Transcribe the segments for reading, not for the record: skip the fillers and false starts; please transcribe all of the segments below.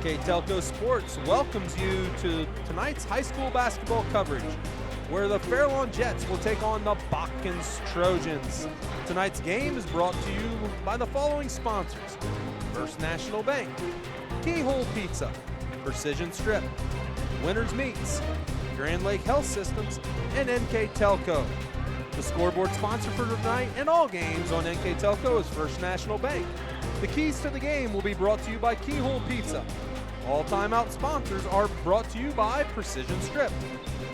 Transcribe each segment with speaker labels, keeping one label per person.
Speaker 1: NK Telco Sports welcomes you to tonight's high school basketball coverage, where the Fairlawn Jets will take on the Botkins Trojans. Tonight's game is brought to you by the following sponsors: First National Bank, Keyhole Pizza, Precision Strip, Winners Meats, Grand Lake Health Systems, and NK Telco. The scoreboard sponsor for tonight and all games on NK Telco is First National Bank. The keys to the game will be brought to you by Keyhole Pizza. All timeout sponsors are brought to you by Precision Strip.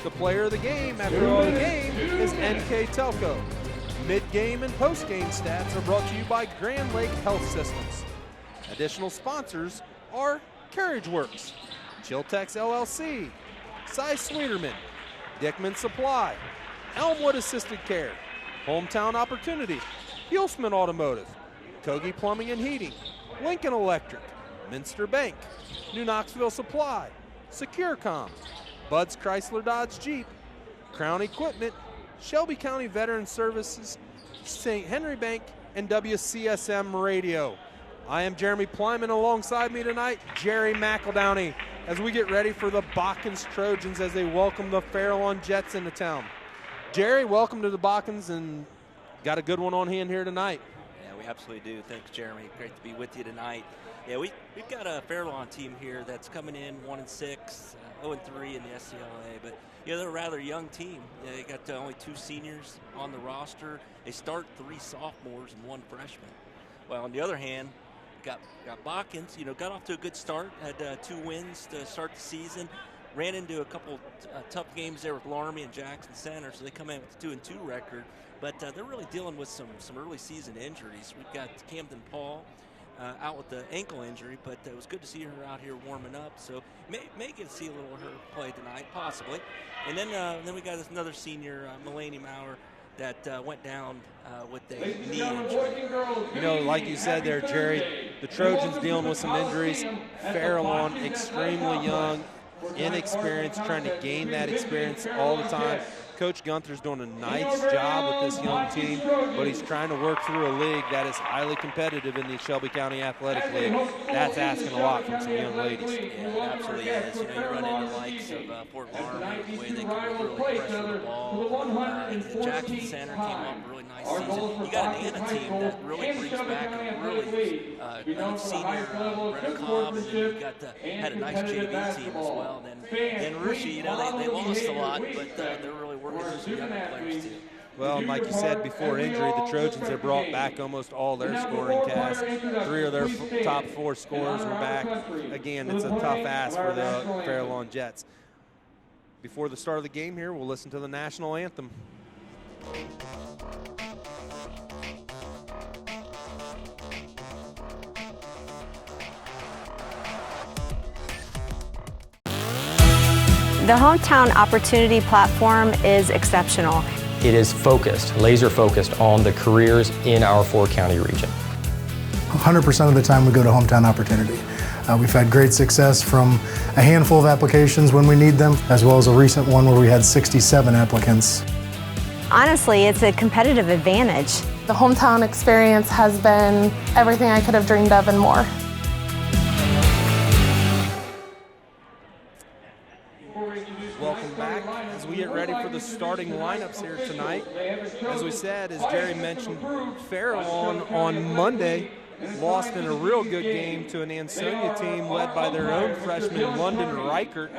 Speaker 1: The player of the game after the game is NK Telco. Mid-game and post-game stats are brought to you by Grand Lake Health Systems. Additional sponsors are Carriage Works, Chiltex LLC, Cy Sweeterman, Dickman Supply, Elmwood Assisted Care, Hometown Opportunity, Hulsman Automotive, Kogi Plumbing and Heating, Lincoln Electric, Minster Bank, New Knoxville Supply, SecureCom, Bud's Chrysler Dodge Jeep, Crown Equipment, Shelby County Veteran Services, St. Henry Bank, and WCSM Radio. I am Jeremy Plyman. Alongside me tonight, Jerry McEldowney, as we get ready for the Botkins Trojans as they welcome the Fairlawn Jets into town. Jerry, welcome to the Botkins, and got a good one on hand here tonight.
Speaker 2: Yeah, we absolutely do. Thanks, Jeremy. Great to be with you tonight. Yeah, we've got a Fairlawn team here that's coming in 1-6, 0-3 in the SCLA, but they're a rather young team. They got only 2 seniors on the roster. They start 3 sophomores and 1 freshman. Well, on the other hand, got Botkins, got off to a good start, had 2 wins to start the season. Ran into a couple tough games there with Laramie and Jackson Center, so they come in with a 2-2 record. But they're really dealing with some early season injuries. We've got Camden Paul out with the ankle injury, but it was good to see her out here warming up. So may get to see a little of her play tonight, possibly. And then we got another senior, Mulaney Maurer, that went down with a knee injury.
Speaker 1: Like you said there, Jerry, the Trojans dealing with some injuries. Fairlawn, extremely young, inexperienced, trying to gain that experience all the time. Coach Gunther's doing a nice job with this young team, but he's trying to work through a league that is highly competitive in the Shelby County Athletic League. That's asking a lot from some young ladies.
Speaker 2: Yeah, it absolutely is. You run into the likes of Fort Laramie, the way they can really pressure the ball. The Jackson Center came off a really nice season. You got an Anna team that really brings back a really young senior, Brenna Cobb, and then you had a nice JV team as well. Then Rushi, they lost a lot, but they're really working through some young players too.
Speaker 1: Well, like you said, before injury, the Trojans have brought back almost all their scoring cast. 3 of their top 4 scorers were back. Again, it's a tough ask for the Fairlawn Jets. Before the start of the game here, we'll listen to the national anthem.
Speaker 3: The Hometown Opportunity platform is exceptional.
Speaker 4: It is focused, laser focused on the careers in our 4-county region.
Speaker 5: 100% of the time we go to Hometown Opportunity. We've had great success from a handful of applications when we need them, as well as a recent one where we had 67 applicants.
Speaker 3: Honestly, it's a competitive advantage.
Speaker 6: The Hometown experience has been everything I could have dreamed of and more.
Speaker 1: Welcome back as we get ready for the starting lineups here tonight. As we said, as Jerry mentioned, Fairlawn on Monday lost in a real good game to an Ansonia team led by their own freshman, London Reichert.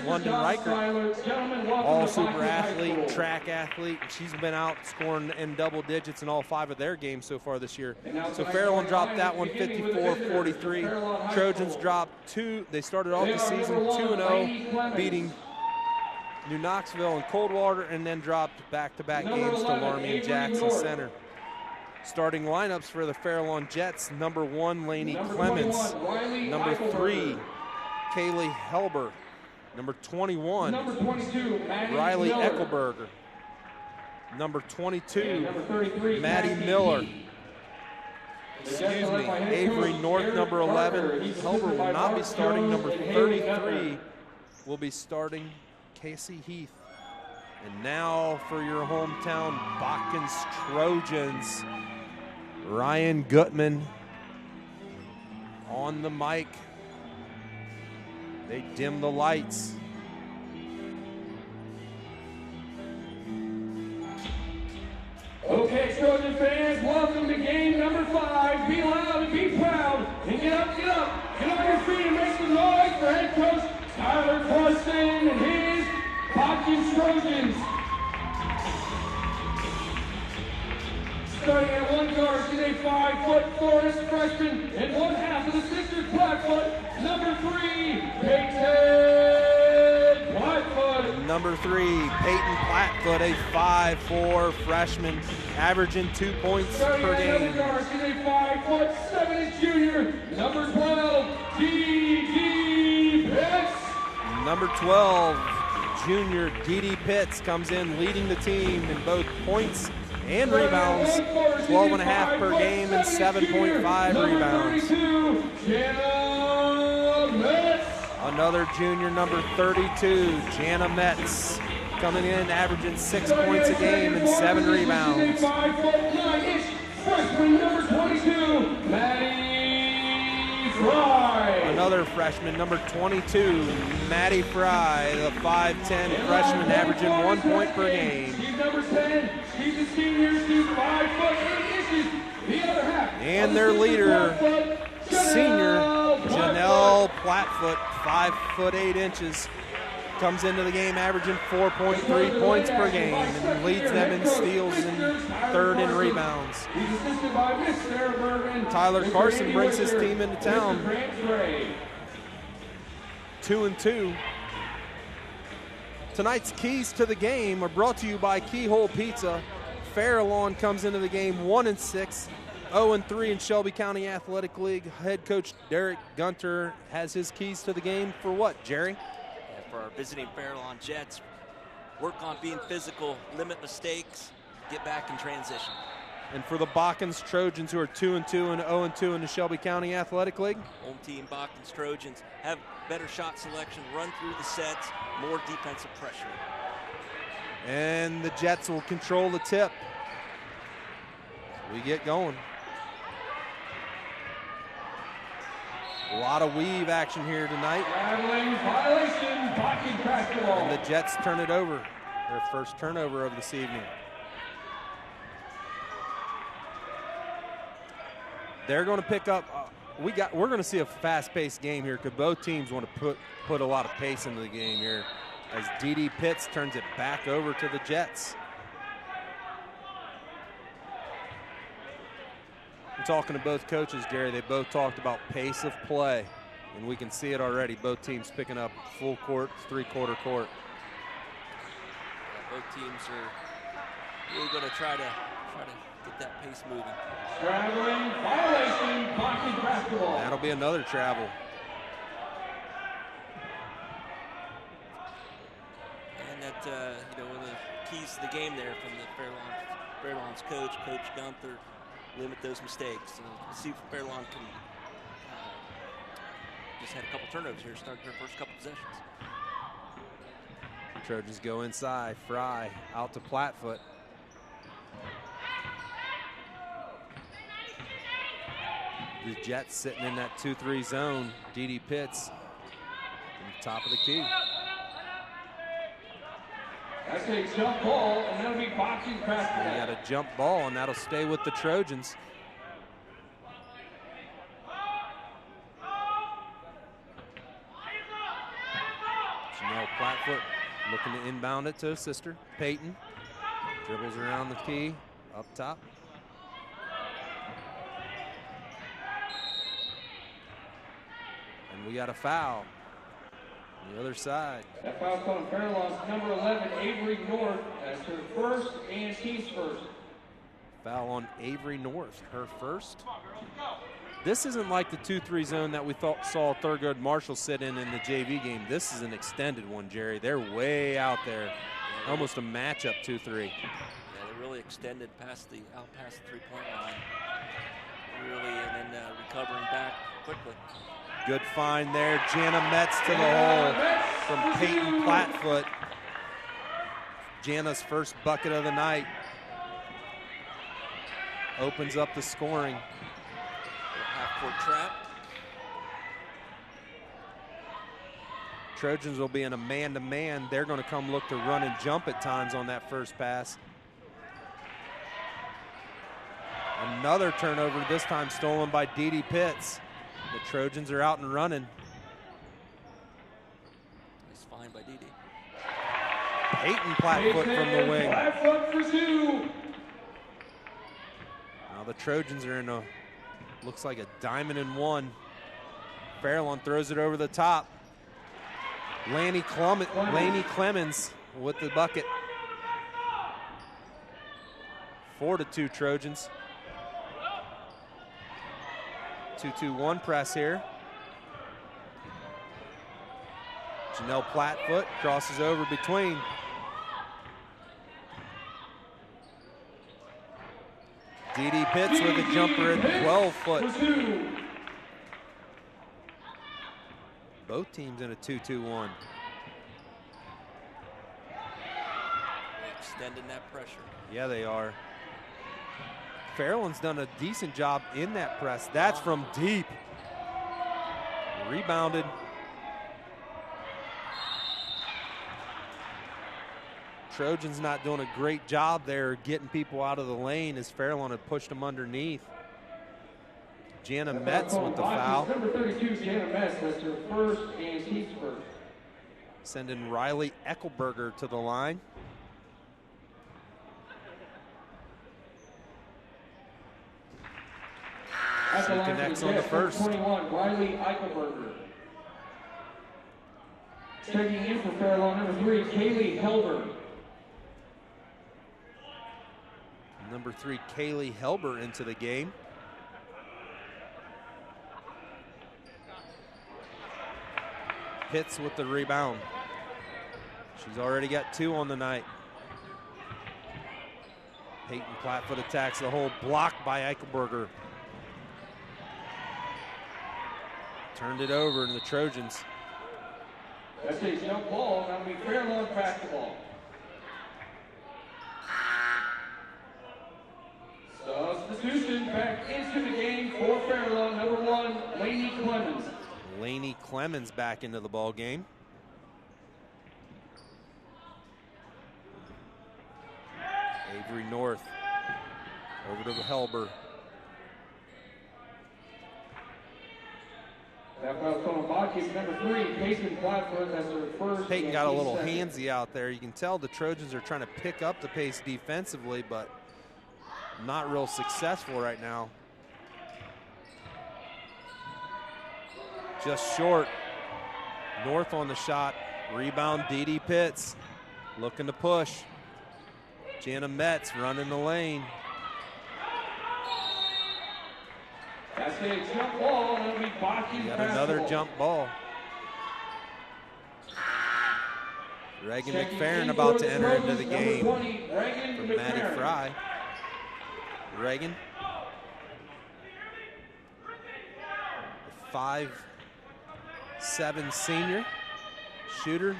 Speaker 1: London Reichert, all super athlete, track athlete. She's been out scoring in double digits in all 5 of their games so far this year. So Fairlawn dropped that one 54-43. Trojans dropped 2. They started off the season 2-0, beating New Knoxville and Coldwater, and then dropped back-to-back games to Laramie and Jackson Center. Starting lineups for the Fairlawn Jets: number 1, Lainey Clemens; number 3, Kaylee Helber; number 21, Riley Eckelberger; number 22, Maddie Miller; Avery North, number 11. Helber will not be starting. Number 33 will be starting Casey Heath. And now for your hometown Botkins Trojans, Ryan Gutman, on the mic. They dim the lights.
Speaker 7: Okay, Trojan fans, welcome to game number 5. Be loud and be proud. And get up, get up. Get on your feet and make some noise for head coach Tyler Carson and his Botkins Trojans. Starting at 1 guard is a 5-foot Forest freshman and 1/2 of the Sixers Blackfoot, number 3, Peyton Blackfoot.
Speaker 1: Number 3, Peyton Blackfoot, a 5'4" freshman, averaging 2 points
Speaker 7: Starting
Speaker 1: per
Speaker 7: at
Speaker 1: game.
Speaker 7: 7 guard is a 5'7" junior, number 12, D.D. Pitts.
Speaker 1: Number 12, junior D.D. Pitts comes in leading the team in both points and rebounds, 12.5 per game and 7.5 rebounds. Another junior, number 32, Jana Metz, coming in averaging 6 points a game and 7 rebounds.
Speaker 7: 5'9" freshman, number 22, Maddie Fry.
Speaker 1: Another freshman, number 22, Maddie Fry, the 5'10" freshman, averaging 1 point per game.
Speaker 7: He's number 10. He's a senior. He's 5'8" the other half.
Speaker 1: And their leader, senior Janelle Plattfoot, 5'8", comes into the game averaging 4.3 points per game and leads them in steals and 3rd in rebounds.
Speaker 7: He's assisted by Mr. Bergen.
Speaker 1: Tyler Carson brings his team into town. 2-2. Tonight's keys to the game are brought to you by Keyhole Pizza. Fairlawn comes into the game 1-6, 0-3 in Shelby County Athletic League. Head coach Derek Gunter has his keys to the game for what, Jerry?
Speaker 2: Yeah, for our visiting Fairlawn Jets, work on being physical, limit mistakes, get back in transition.
Speaker 1: And for the Botkins Trojans, who are 2-2 and 0-2 in the Shelby County Athletic League,
Speaker 2: Home team Botkins Trojans have better shot selection, run through the sets, more defensive pressure.
Speaker 1: and the Jets will control the tip. We get going. A lot of weave action here tonight.
Speaker 7: Traveling violation, Botkins basketball.
Speaker 1: And the Jets turn it over. Their first turnover of this evening. They're going to pick up. We're going to see a fast-paced game here because both teams want to put a lot of pace into the game here as D.D. Pitts turns it back over to the Jets. I'm talking to both coaches, Gary. They both talked about pace of play, and we can see it already. Both teams picking up full court, three-quarter court.
Speaker 2: Both teams are really going to try to get that pace moving.
Speaker 7: Traveling violation, Botkins basketball.
Speaker 1: That'll be another travel.
Speaker 2: And that, one of the keys to the game there from the Fairlawn's coach, Coach Gunther, limit those mistakes. We'll see if Fairlawn can just had a couple turnovers here, starting their first couple possessions.
Speaker 1: Trojans go inside. Fry out to Plattfoot. The Jets sitting in that 2-3 zone. D.D. Pitts on the top of the key.
Speaker 7: That's a jump ball, and that'll be Botkins basketball.
Speaker 1: They got a jump ball, and that'll stay with the Trojans. Janelle Plattfoot looking to inbound it to his sister, Peyton. Dribbles around the key, up top. And we got a foul on the other side.
Speaker 7: That foul called on Fairlawn's number 11, Avery North. That's her first and Keith's first.
Speaker 1: Foul on Avery North, her first. This isn't like the 2-3 zone that we saw Thurgood Marshall sit in the JV game. This is an extended one, Jerry. They're way out there, almost a matchup 2-3.
Speaker 2: Yeah, they really extended out past the three-point line. Really, and then recovering back quickly.
Speaker 1: Good find there. Jana Metz to the hole from Peyton Plattfoot. Jana's first bucket of the night. Opens up the scoring.
Speaker 2: Half-court trap.
Speaker 1: Trojans will be in a man-to-man. They're going to come look to run and jump at times on that first pass. Another turnover, this time stolen by Dee Pitts. The Trojans are out and running.
Speaker 2: Nice find by Dee.
Speaker 1: Peyton Plattfoot from the wing.
Speaker 7: Plattfoot for 2.
Speaker 1: Now the Trojans are in a, looks like a diamond and one. Fairlawn throws it over the top. Laney Clemens with the bucket. 4-2 Trojans. 2-2-1 press here. Janelle Plattfoot crosses over between. Dee Pitts with a jumper at 12 foot. Both teams in a 2-2-1.
Speaker 2: Extending that pressure.
Speaker 1: Yeah, they are. Fairlawn's done a decent job in that press. That's from deep. Rebounded. Trojans not doing a great job there getting people out of the lane as Fairlawn had pushed them underneath. Jana Metz with the foul.
Speaker 7: Number 32, Jana Metz, that's her first and team's first.
Speaker 1: Sending Riley Eckelberger to the line. She connects on the first.
Speaker 7: 21, Riley Eichelberger. Checking in for Fairlawn, number 3, Kaylee Helber.
Speaker 1: Number 3, Kaylee Helber into the game. Pitts with the rebound. She's already got 2 on the night. Peyton Plattfoot attacks the hole, blocked by Eichelberger. Turned it over to the Trojans.
Speaker 7: That's a jump ball, that'll be Fairlawn basketball. Substitution back into the game for Fairlawn, number 1, Laney Clemens.
Speaker 1: Laney Clemens back into the ball game. Avery North over to the Helber.
Speaker 7: That foul's on Botkins, number 3, Peyton Plattfoot, that's her first.
Speaker 1: Peyton got a little
Speaker 7: second.
Speaker 1: handsy out there. You can tell the Trojans are trying to pick up the pace defensively, but not real successful right now. Just short. North on the shot. Rebound, Dee Pitts. Looking to push. Jana Metz running the lane.
Speaker 7: That's a jump ball, and it'll be Botkins
Speaker 1: Got another
Speaker 7: basketball.
Speaker 1: jump ball. Reagan
Speaker 7: Checking
Speaker 1: McFerrin
Speaker 7: in
Speaker 1: about
Speaker 7: for
Speaker 1: to
Speaker 7: the
Speaker 1: enter into
Speaker 7: Trojans,
Speaker 1: the
Speaker 7: number
Speaker 1: game
Speaker 7: 20, Reagan
Speaker 1: from Maddie
Speaker 7: McFerrin.
Speaker 1: Fry. Reagan. 5'7" senior. Shooter.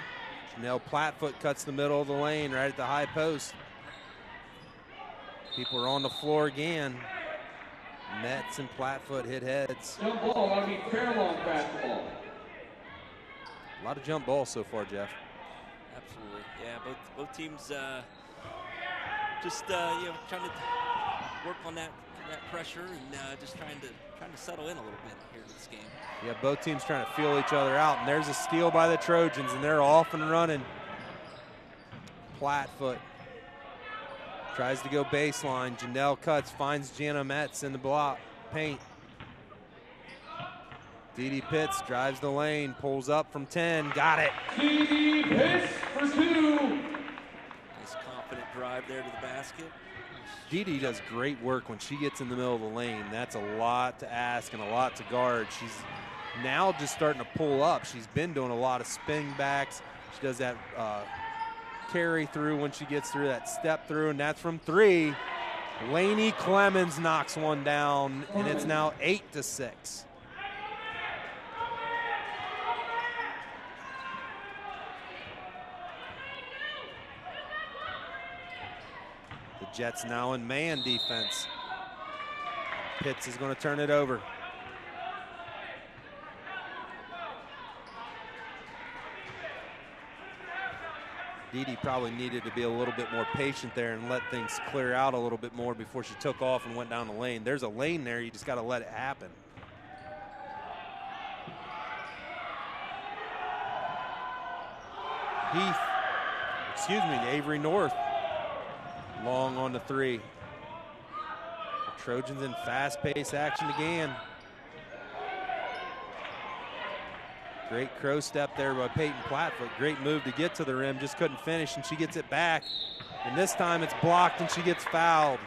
Speaker 1: Janelle Plattfoot cuts the middle of the lane right at the high post. People are on the floor again. Metz and Plattfoot hit heads.
Speaker 7: Jump ball, that'll be Fairlawn basketball.
Speaker 1: A lot of jump balls so far, Jeff.
Speaker 2: Absolutely, yeah. Both teams just trying to work on that pressure and just trying to settle in a little bit here in this game.
Speaker 1: Yeah, both teams trying to feel each other out, and there's a steal by the Trojans, and they're off and running. Plattfoot tries to go baseline. Janelle cuts, finds Jana Metz in the block paint. Dee Pitts drives the lane, pulls up from 10, got it.
Speaker 7: Dee Pitts for 2.
Speaker 2: Nice confident drive there to the basket.
Speaker 1: Dee does great work when she gets in the middle of the lane. That's a lot to ask and a lot to guard. She's now just starting to pull up. She's been doing a lot of spin backs. She does that carry through when she gets through, that step through, and that's from 3. Laney Clemens knocks one down, and it's now 8-6. The Jets now in man defense. Pitts is going to turn it over. Dee probably needed to be a little bit more patient there and let things clear out a little bit more before she took off and went down the lane. There's a lane there, you just got to let it happen. Avery North, long on the 3. The Trojans in fast-paced action again. Great crow step there by Peyton Plattfoot. Great move to get to the rim, just couldn't finish, and she gets it back. And this time it's blocked and she gets fouled.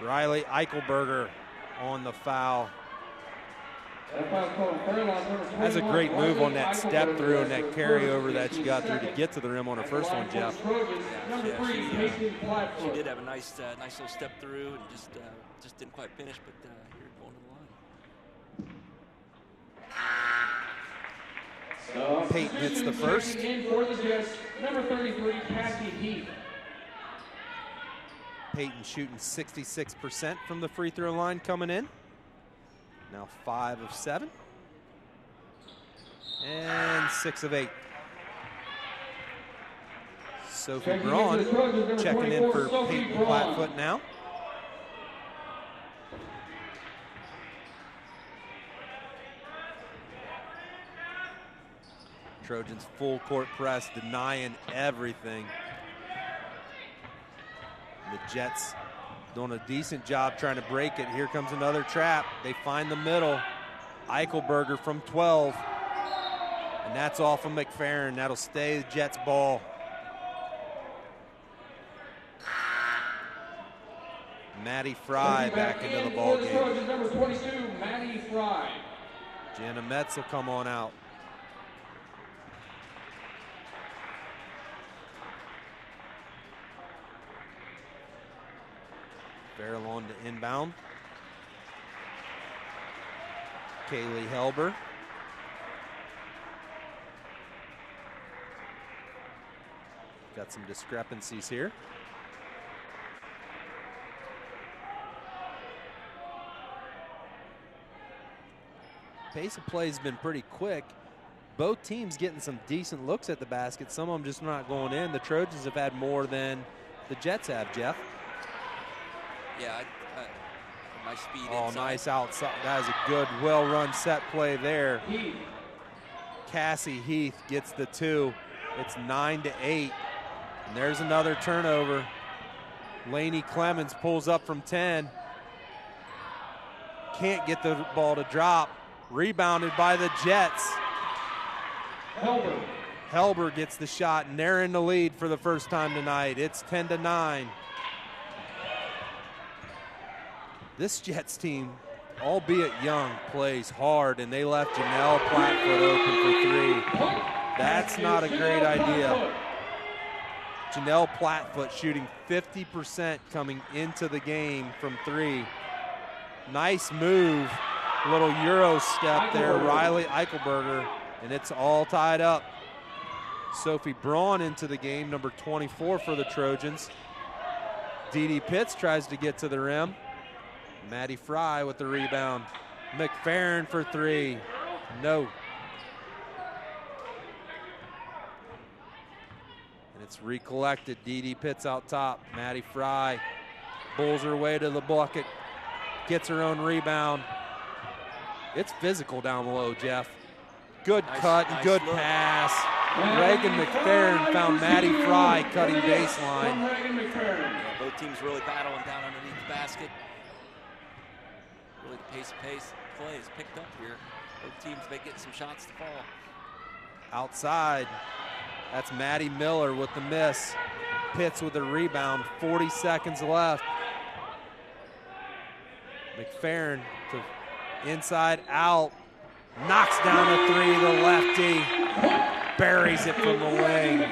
Speaker 1: Riley Eichelberger on the foul. That's a great move on that step through and that carryover that she got through to get to the rim on her first one, Jeff.
Speaker 2: She did have a nice little step through and just didn't quite finish, but here going to the line.
Speaker 1: Peyton hits the first.
Speaker 7: Number 33, Cassie Heath.
Speaker 1: Peyton shooting 66% from the free throw line coming in. Now 5 of 7. And 6 of 8. Sophie Braun checking in for Peyton Plattfoot now. Trojans full court press, denying everything. The Jets doing a decent job trying to break it. Here comes another trap. They find the middle. Eichelberger from 12. And that's off of McFerrin. That'll stay the Jets ball. Maddie Fry back into the ball game.
Speaker 7: Number 22, Maddie Fry.
Speaker 1: Jana Metz will come on out. Fairlawn to inbound. Kaylee Helber. Got some discrepancies here. Pace of play has been pretty quick. Both teams getting some decent looks at the basket. Some of them just not going in. The Trojans have had more than the Jets have, Jeff.
Speaker 2: Yeah, nice speed
Speaker 1: Oh,
Speaker 2: inside.
Speaker 1: nice outside. That is a good, well-run set play there. Cassie Heath gets the 2. It's 9 to 8. And there's another turnover. Lainey Clemens pulls up from 10. Can't get the ball to drop. Rebounded by the Jets. Helber gets the shot, and they're in the lead for the first time tonight. It's 10 to 9. This Jets team, albeit young, plays hard, and they left Janelle Plattfoot open for 3. That's not a great idea. Janelle Plattfoot shooting 50% coming into the game from 3. Nice move, little Euro step there, Riley Eichelberger, and it's all tied up. Sophie Braun into the game, number 24 for the Trojans. Dee Pitts tries to get to the rim. Maddie Fry with the rebound. McFerrin for 3. No. And it's recollected. Dee Pitts out top. Maddie Fry pulls her way to the bucket. Gets her own rebound. It's physical down low, Jeff. Good cut and good pass. Reagan McFerrin found Maddie Fry cutting baseline.
Speaker 2: Yeah, both teams really battling down underneath the basket. Really the pace play is picked up here. Both teams may get some shots to fall.
Speaker 1: Outside, that's Maddie Miller with the miss. Pitts with the rebound, 40 seconds left. McFerrin to inside out. Knocks down a 3, the lefty. Buries it from the wing.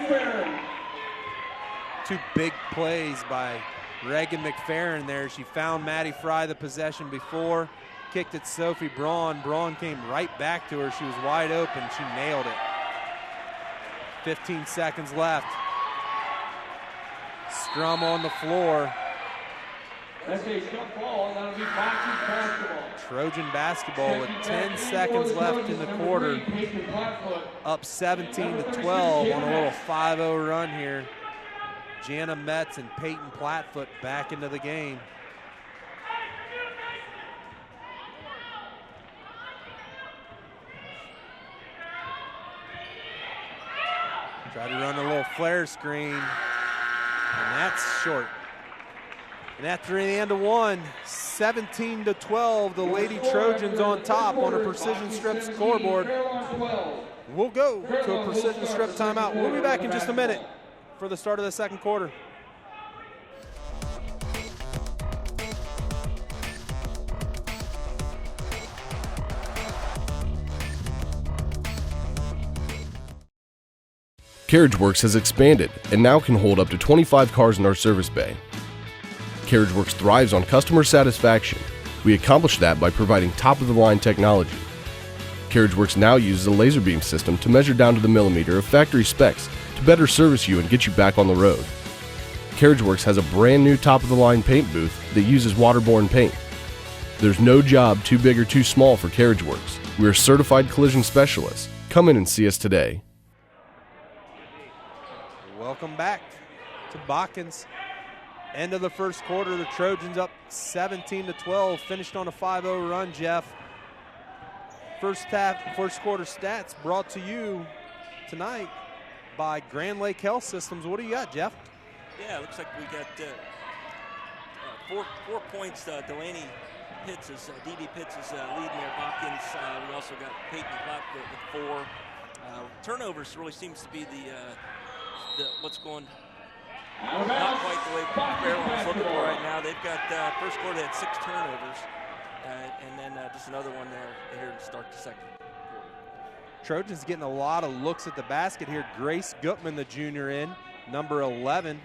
Speaker 1: 2 big plays by Reagan McFerrin there. She found Maddie Fry the possession before. Kicked it Sophie Braun. Braun came right back to her. She was wide open. She nailed it. 15 seconds left. Strum on the floor.
Speaker 7: That's a jump ball, and that'll be Botkins basketball.
Speaker 1: Trojan basketball with 10 seconds left in the quarter. Up 17-12 on a little 5-0 run here. Jana Metz and Peyton Plattfoot back into the game. Try to run a little flare screen, and that's short. And after the end of one, 17-12, the Lady Trojans on top on a precision strip scoreboard. We'll go to a precision strip timeout. We'll be back in just a minute for the start of the second quarter.
Speaker 8: CarriageWorks has expanded and now can hold up to 25 cars in our service bay. CarriageWorks thrives on customer satisfaction. We accomplish that by providing top-of-the-line technology. CarriageWorks now uses a laser beam system to measure down to the millimeter of factory specs to better service you and get you back on the road. CarriageWorks has a brand new top-of-the-line paint booth that uses waterborne paint. There's no job too big or too small for CarriageWorks. We are certified collision specialists. Come in and see us today.
Speaker 1: Welcome back to Botkins. End of the first quarter, the Trojans up 17-12, finished on a 5-0 run, Jeff. First quarter stats brought to you tonight by Grand Lake Health Systems. What do you got, Jeff?
Speaker 2: Yeah, it looks like we got 4 points. Delaney Pitts is, D.D. Pitts is leading there. Botkins, we also got Peyton Plattfoot with 4. Turnovers really seems to be what's going not quite the way Fairlawn's looking for right now. They've got first quarter, they had 6 turnovers, and then just another one there here to start the second quarter.
Speaker 1: Trojans getting a lot of looks at the basket here. Grace Gutman, the junior, in number 11,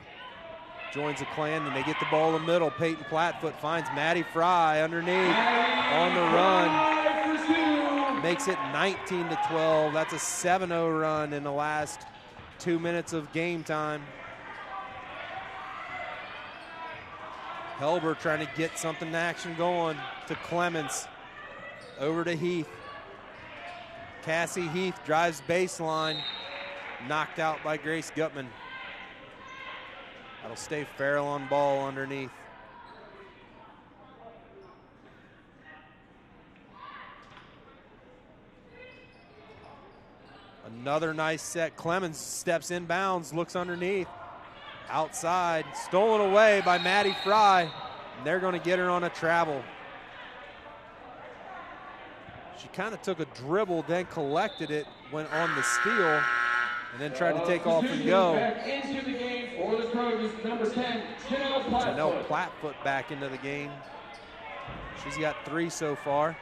Speaker 1: joins the clan, and they get the ball in the middle. Peyton Plattfoot finds Maddie Fry underneath on the run, makes it 19-12. That's a 7-0 run in the last 2 minutes of game time. Helber trying to get something action going to Clemens. Over to Heath. Cassie Heath drives baseline. Knocked out by Grace Gutman. That'll stay Fairlawn ball underneath. Another nice set. Clemens steps inbounds, looks underneath. Outside, stolen away by Maddie Fry. And they're going to get her on a travel. She kind of took a dribble, then collected it, went on the steal, and then tried to take off and go.
Speaker 7: Into the game for the Trojans, number 10,
Speaker 1: Janelle Plattfoot back into the game. She's got 3 so far.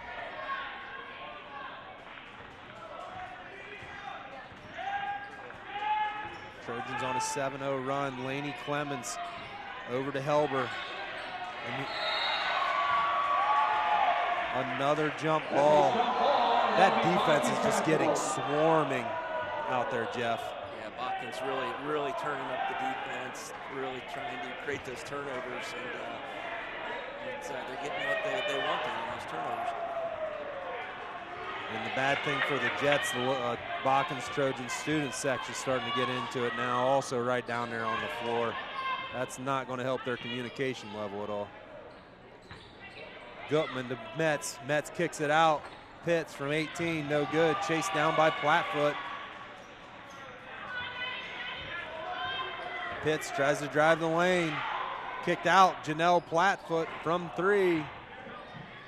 Speaker 1: Trojans on a 7-0 run. Laney Clemens over to Helber. And another jump ball. That defense is just getting swarming out there, Jeff.
Speaker 2: Yeah, Botkins really turning up the defense, really trying to create those turnovers, and they're getting what they want there in those turnovers.
Speaker 1: And the bad thing for the Jets, the Botkins Trojan student section starting to get into it now, also right down there on the floor. That's not going to help their communication level at all. Gutman to Metz. Metz kicks it out. Pitts from 18, no good. Chased down by Plattfoot. Pitts tries to drive the lane. Kicked out. Janelle Plattfoot from 3.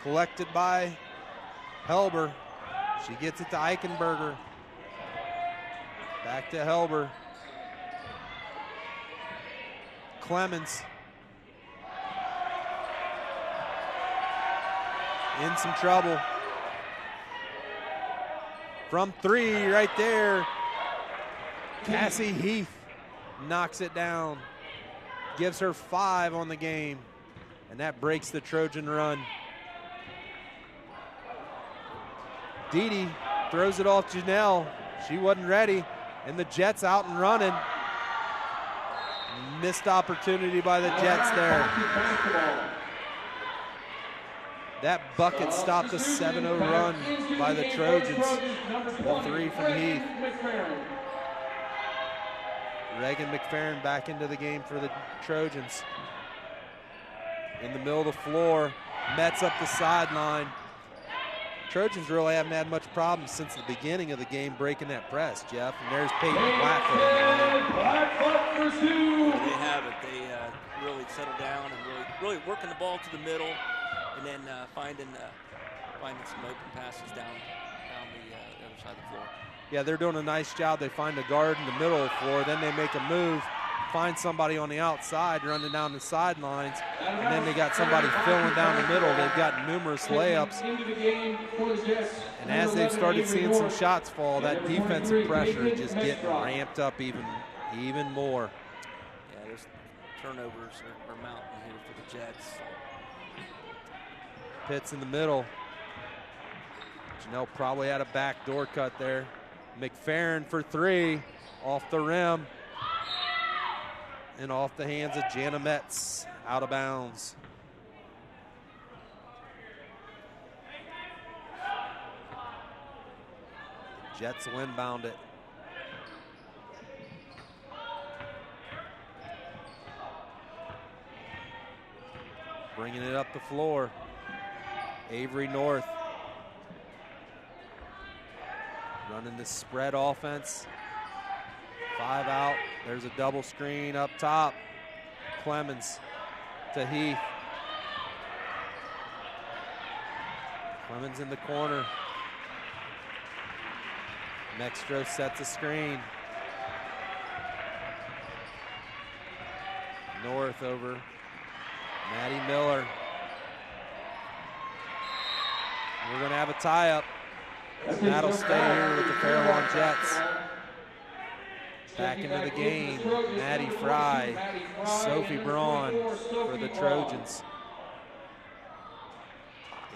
Speaker 1: Collected by Helber. She gets it to Eichenberger. Back to Helber. Clemens. In some trouble. From 3 right there. Cassie Heath knocks it down. Gives her 5 on the game. And that breaks the Trojan run. Dede throws it off Janelle. She wasn't ready. And the Jets out and running. Missed opportunity by the Jets there. That bucket stopped a 7-0 run by the Trojans. The three from Heath. Reagan McFerrin back into the game for the Trojans. In the middle of the floor, Metz up the sideline. Trojans really haven't had much problem since the beginning of the game breaking that press, Jeff. And there's Peyton Blackfoot.
Speaker 2: They have it. They really settled down and really working the ball to the middle, and then finding some open passes down the other side of the floor.
Speaker 1: Yeah, they're doing a nice job. They find a guard in the middle of the floor, then they make a move, find somebody on the outside running down the sidelines, and then they got somebody filling down the middle. They've got numerous layups. And as they've started seeing some shots fall, that defensive pressure is just getting ramped up even more.
Speaker 2: Yeah, there's turnovers are mounting here for the Jets.
Speaker 1: Pitts in the middle. Janelle probably had a backdoor cut there. McFerrin for three, off the rim. And off the hands of Jana Metz, out of bounds. Jets will inbound it. Bringing it up the floor. Avery North. Running this spread offense. 5 out. There's a double screen up top. Clemens to Heath. Clemens in the corner. Nextro sets a screen. North over Maddie Miller. We're going to have a tie-up. That'll stay here with the Fairlawn Jets. Back into the game, Maddie Fry, Sophie Braun for the Trojans.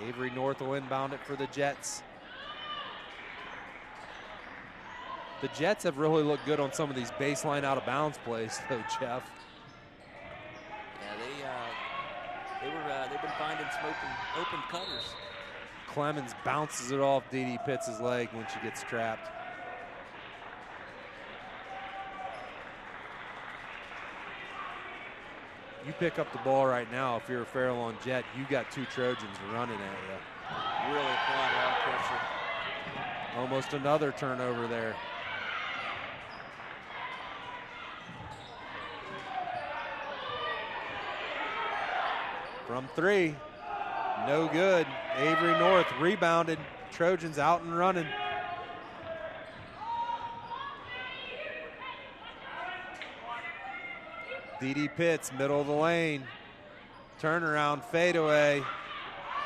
Speaker 1: Avery North will inbound it for the Jets. The Jets have really looked good on some of these baseline out of bounds plays, though, Jeff.
Speaker 2: Yeah, they've been finding some open cutters.
Speaker 1: Clemens bounces it off Dee Pitts' leg when she gets trapped. You pick up the ball right now, if you're a Fairlawn Jet, you got two Trojans running at you.
Speaker 2: Really applying a lot of pressure.
Speaker 1: Almost another turnover there. From three, no good. Avery North rebounded. Trojans out and running. Dee Pitts, middle of the lane. Turnaround, fadeaway.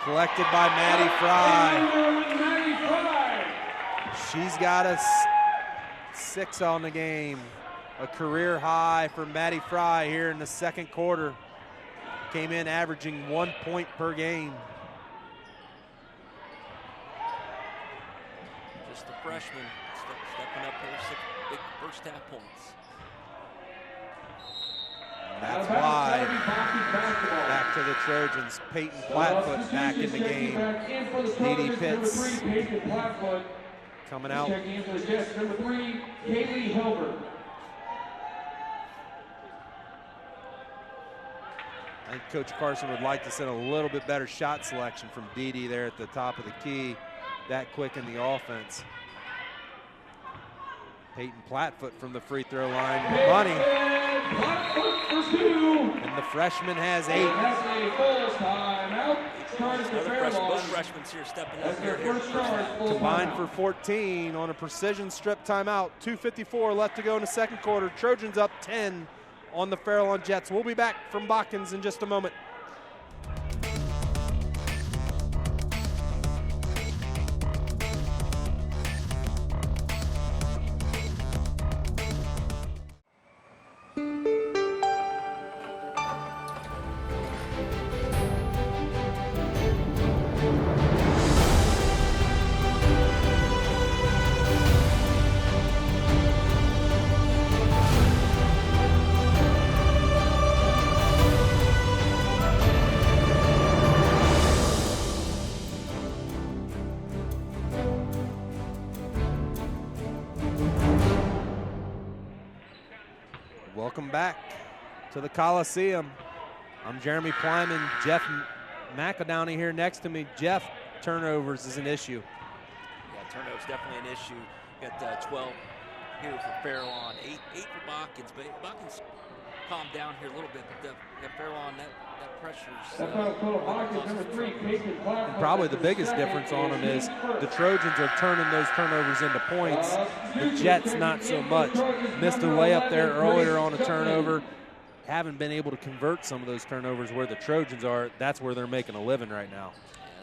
Speaker 1: Collected by Maddie Fry. She's got a 6 on the game. A career high for Maddie Fry here in the second quarter. Came in averaging 1 point per game.
Speaker 2: Just a freshman stepping up here, 6 big first half points.
Speaker 1: That's why, back to the Trojans. Peyton Plattfoot back in the game. Dee Pitts coming out.
Speaker 7: Number 3, Kaylee Hilbert.
Speaker 1: I think Coach Carson would like to send a little bit better shot selection from Dee there at the top of the key. That quick in the offense. Peyton Plattfoot from the free throw line. Money. And the freshman has 8.
Speaker 2: Both freshmen here stepping up here.
Speaker 1: Combined for 14 on a precision strip timeout. 2:54 left to go in the second quarter. Trojans up 10 on the Fairlawn Jets. We'll be back from Botkins in just a moment. Welcome back to the Coliseum. I'm Jeremy Plyman, Jeff McAdowney here next to me. Jeff, turnovers is an issue.
Speaker 2: Yeah, turnovers definitely an issue. Got 12 here for Fairlawn, 8 for Botkins, but Botkins calmed down here a little bit, but Fairlawn, that pressure's
Speaker 1: and probably the biggest difference on them is the Trojans are turning those turnovers into points. The Jets not so much. Missed a layup there earlier on a turnover. Haven't been able to convert some of those turnovers where the Trojans are. That's where they're making a living right now.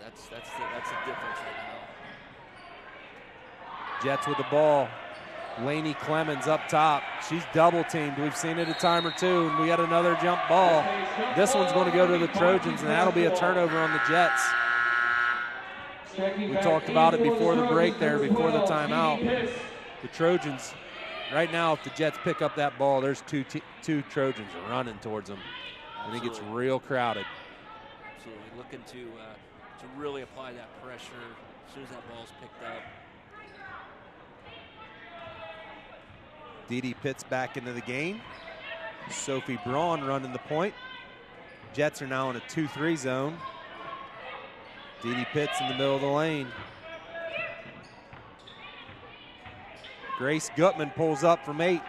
Speaker 2: Yeah, that's the difference right now.
Speaker 1: Jets with the ball. Lainey Clemens up top. She's double teamed. We've seen it a time or two, and we got another jump ball. This one's going to go to the Trojans, and that'll be a turnover on the Jets. We talked about it before the break there, before the timeout. The Trojans, right now, if the Jets pick up that ball, there's two Trojans running towards them. I think it's real crowded.
Speaker 2: Absolutely. Looking to really apply that pressure as soon as that ball's picked up.
Speaker 1: Dee Pitts back into the game. Sophie Braun running the point. Jets are now in a 2-3 zone. Dee Pitts in the middle of the lane. Grace Gutman pulls up from 8.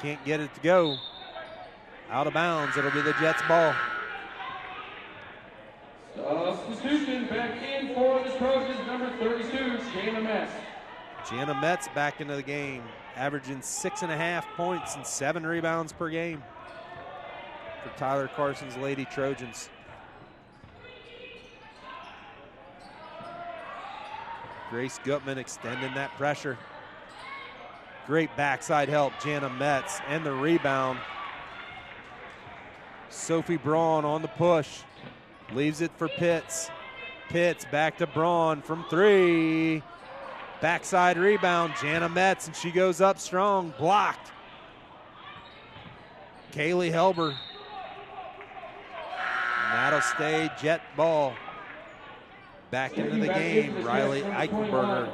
Speaker 1: Can't get it to go. Out of bounds. It'll be the Jets' ball.
Speaker 7: Substitution back in for the Trojans, number 32, Jana Metz.
Speaker 1: Jana Metz back into the game, averaging 6.5 points and 7 rebounds per game for Tyler Carson's Lady Trojans. Grace Gutman extending that pressure. Great backside help, Jana Metz, and the rebound. Sophie Braun on the push, leaves it for Pitts. Pitts back to Braun from 3. Backside rebound, Jana Metz, and she goes up strong, blocked. Kaylee Helber. And that'll stay Jet ball. Back into the game, Riley Eichelberger.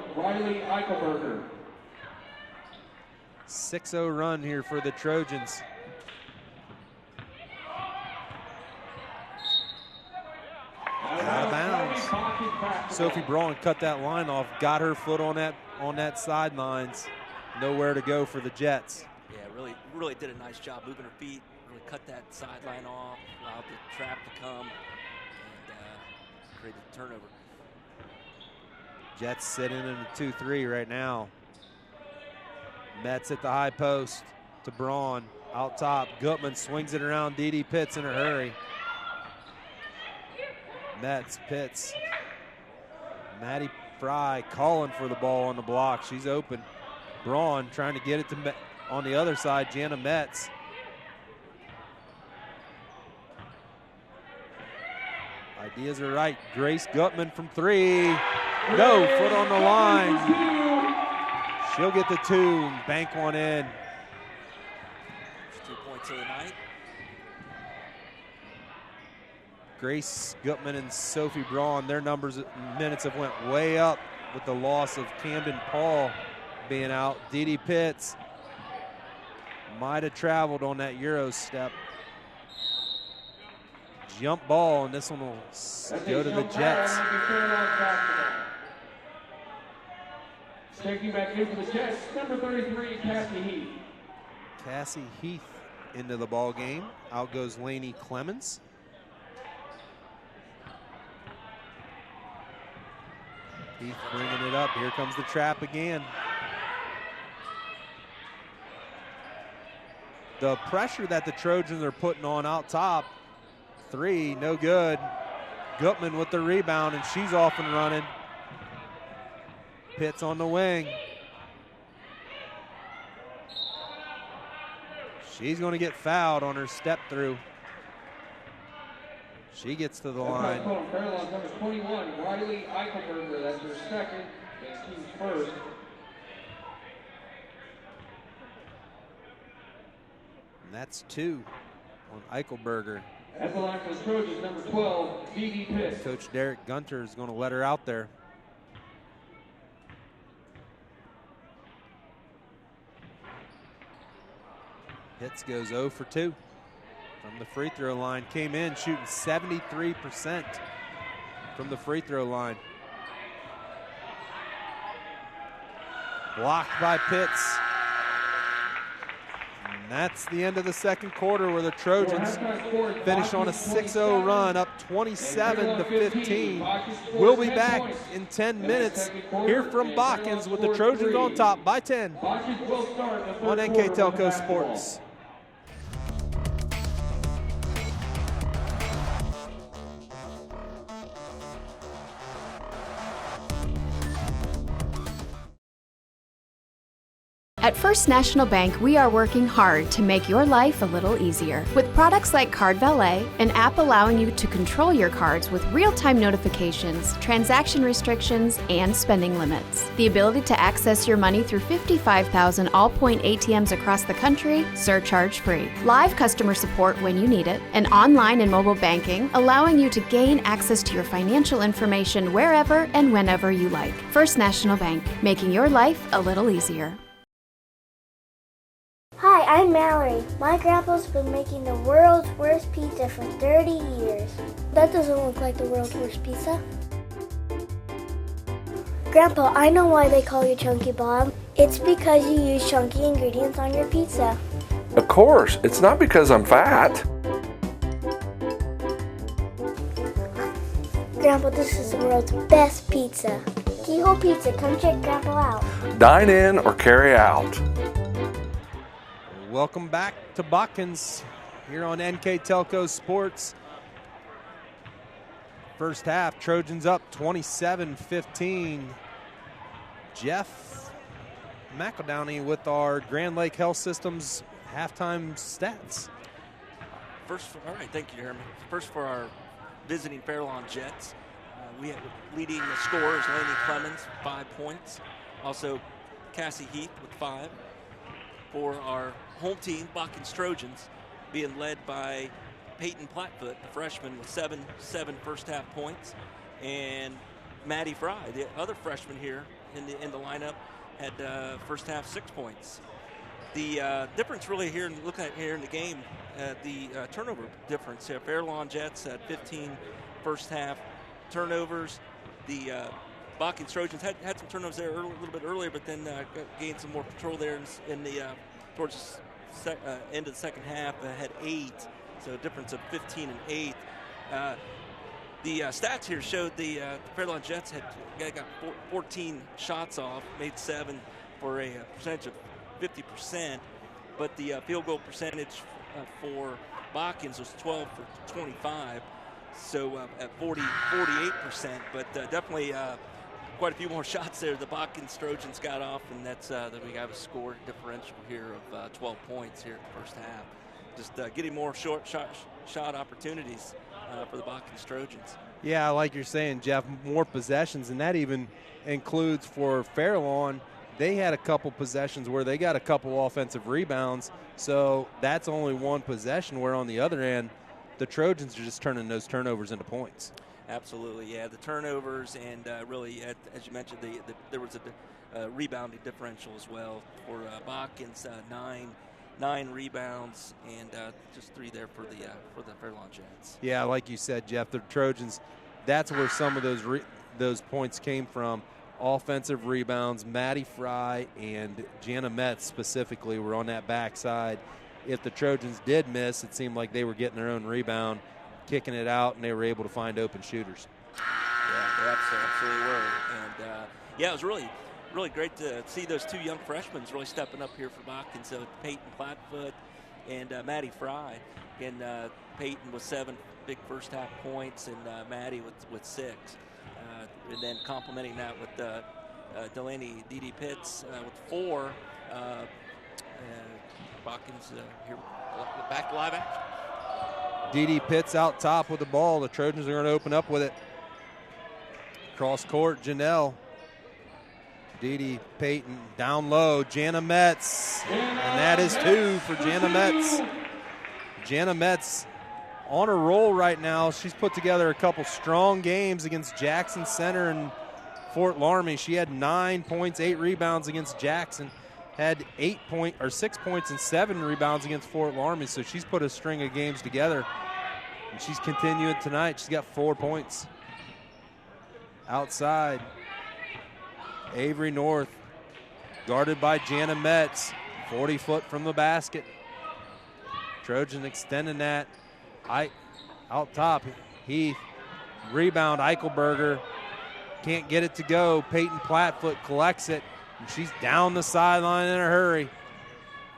Speaker 1: 6-0 run here for the Trojans. Out of bounds. Sophie Braun cut that line off, got her foot on that sidelines. Nowhere to go for the Jets.
Speaker 2: Yeah, really did a nice job moving her feet, really cut that sideline off, allowed the trap to come, and created a turnover.
Speaker 1: Jets sitting in a 2-3 right now. Metz at the high post to Braun. Out top, Gutman swings it around. Dee Pitts in a hurry. Metz, Pitts. Maddie Fry calling for the ball on the block. She's open. Braun trying to get it to on the other side, Jana Metz. Ideas are right. Grace Gutman from 3. No, foot on the line. She'll get the 2, bank one in.
Speaker 2: 2 points of the night.
Speaker 1: Grace Gutman and Sophie Braun, their minutes have went way up with the loss of Camden Paul being out. Dee Pitts might have traveled on that Euro step. Jump ball, and this one will go to the Jets.
Speaker 7: Taking back in for the Jets, number 33, Cassie Heath.
Speaker 1: Cassie Heath into the ball game. Out goes Lainey Clemens. Heath bringing it up. Here comes the trap again. The pressure that the Trojans are putting on out top. 3, no good. Gutman with the rebound, and she's off and running. Pitts on the wing. She's going to get fouled on her step through. She gets to the line.
Speaker 7: Fairlawn number 21, Riley Eichelberger. That's her second, and team's first.
Speaker 1: And that's 2 on Eichelberger.
Speaker 7: At the line for the Trojans, number 12, Dee Pitts.
Speaker 1: Coach Derek Gunter is going to let her out there. Pitts goes 0 for 2 from the free throw line. Came in shooting 73% from the free throw line. Blocked by Pitts. And that's the end of the second quarter, where the Trojans finish on a 6-0 run, up 27-15. We'll be back in 10 minutes. Hear from Botkins with the Trojans on top by 10 on NK Telco Sports.
Speaker 9: At First National Bank, we are working hard to make your life a little easier. With products like Card Valet, an app allowing you to control your cards with real-time notifications, transaction restrictions, and spending limits. The ability to access your money through 55,000 all-point ATMs across the country, surcharge-free. Live customer support when you need it, and online and mobile banking, allowing you to gain access to your financial information wherever and whenever you like. First National Bank, making your life a little easier.
Speaker 10: Hi, I'm Mallory. My grandpa's been making the world's worst pizza for 30 years. That doesn't look like the world's worst pizza. Grandpa, I know why they call you Chunky Bob. It's because you use chunky ingredients on your pizza.
Speaker 11: Of course, it's not because I'm fat.
Speaker 10: Grandpa, this is the world's best pizza. Keyhole Pizza, come check Grandpa out.
Speaker 11: Dine in or carry out.
Speaker 1: Welcome back to Botkins here on NK Telco Sports. First half, Trojans up 27-15. Jeff McEldowney with our Grand Lake Health Systems halftime stats.
Speaker 2: All right, thank you, Jeremy. First for our visiting Fairlawn Jets. We have leading the scorers, Laney Clemens, 5 points. Also, Cassie Heath with 5. For our home team, Botkins Trojans, being led by Peyton Plattfoot, a freshman with seven first half points, and Maddie Fry, the other freshman here in the lineup, had first half 6 points. The difference really here, looking at here in the game, the turnover difference. Fairlawn Jets had 15 first half turnovers. The Botkins Trojans had some turnovers there a little bit earlier, but then gained some more control there in the towards the end of the second half. Had 8, so a difference of 15 and 8. The stats here showed the Fairlawn Jets got 14 shots off, made 7 for a percentage of 50%, but the field goal percentage for Botkins was 12 for 25, so at 48%, but definitely quite a few more shots there the Botkins Trojans got off, and that's that we have a score differential here of 12 points here in the first half. Just getting more short shot opportunities for the Botkins Trojans.
Speaker 1: Yeah, like you're saying, Jeff, more possessions, and that even includes for Fairlawn. They had a couple possessions where they got a couple offensive rebounds, so that's only one possession, where on the other end, the Trojans are just turning those turnovers into points.
Speaker 2: Absolutely, yeah, the turnovers, and really, as you mentioned, there was a rebounding differential as well for Botkins, 9 rebounds, and just 3 there for the Fairlawn Jets.
Speaker 1: Yeah, like you said, Jeff, the Trojans, that's where some of those points came from. Offensive rebounds. Maddie Fry and Jana Metz specifically were on that backside. If the Trojans did miss, it seemed like they were getting their own rebound, kicking it out, and they were able to find open shooters.
Speaker 2: Yeah, they absolutely were. And yeah, it was really great to see those 2 young freshmen really stepping up here for Botkins. So Peyton Plattfoot and Maddie Fry. And Peyton with 7 big first half points, and Maddie with 6. And then complementing that with Delaney Dee Pitts with 4. Botkins here back to live action.
Speaker 1: Dee Pitts out top with the ball. The Trojans are going to open up with it. Cross court, Janelle. Dee Peyton down low. Jana Metz. And that is 2 for Jana Metz. Jana Metz on a roll right now. She's put together a couple strong games against Jackson Center and Fort Laramie. She had 9 points, 8 rebounds against Jackson. had 6 points and 7 rebounds against Fort Laramie, so she's put a string of games together. And she's continuing tonight. She's got 4 points. Outside, Avery North, guarded by Jana Metz, 40 foot from the basket. Trojan extending that. Out top, Heath. Rebound, Eichelberger. Can't get it to go. Peyton Plattfoot collects it, and she's down the sideline in a hurry.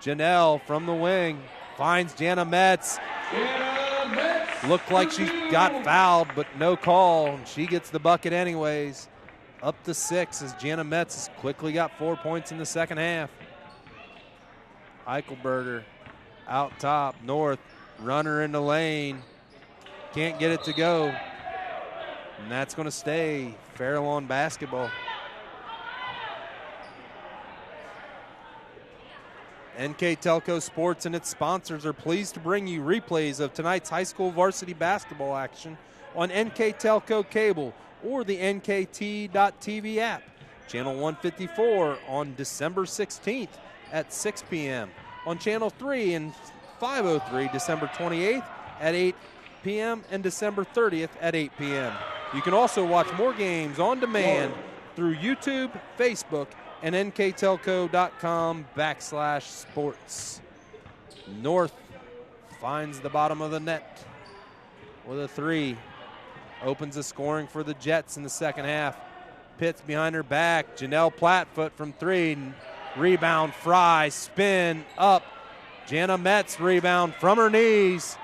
Speaker 1: Janelle from the wing finds Jana Metz. Looked like she got fouled, but no call, and she gets the bucket anyways. Up to 6 as Jana Metz has quickly got 4 points in the second half. Eichelberger out top, North, runner in the lane. Can't get it to go. And that's going to stay Fairlawn basketball. NK Telco Sports and its sponsors are pleased to bring you replays of tonight's high school varsity basketball action on NK Telco Cable or the NKT.TV app. Channel 154 on December 16th at 6 p.m. On Channel 3 and 503 December 28th at 8 p.m. and December 30th at 8 p.m. You can also watch more games on demand through YouTube, Facebook, and nktelco.com/sports. North finds the bottom of the net with a 3. Opens the scoring for the Jets in the second half. Pitts behind her back. Janelle Plattfoot from 3. Rebound, Fry, spin, up. Jana Metz rebound from her knees.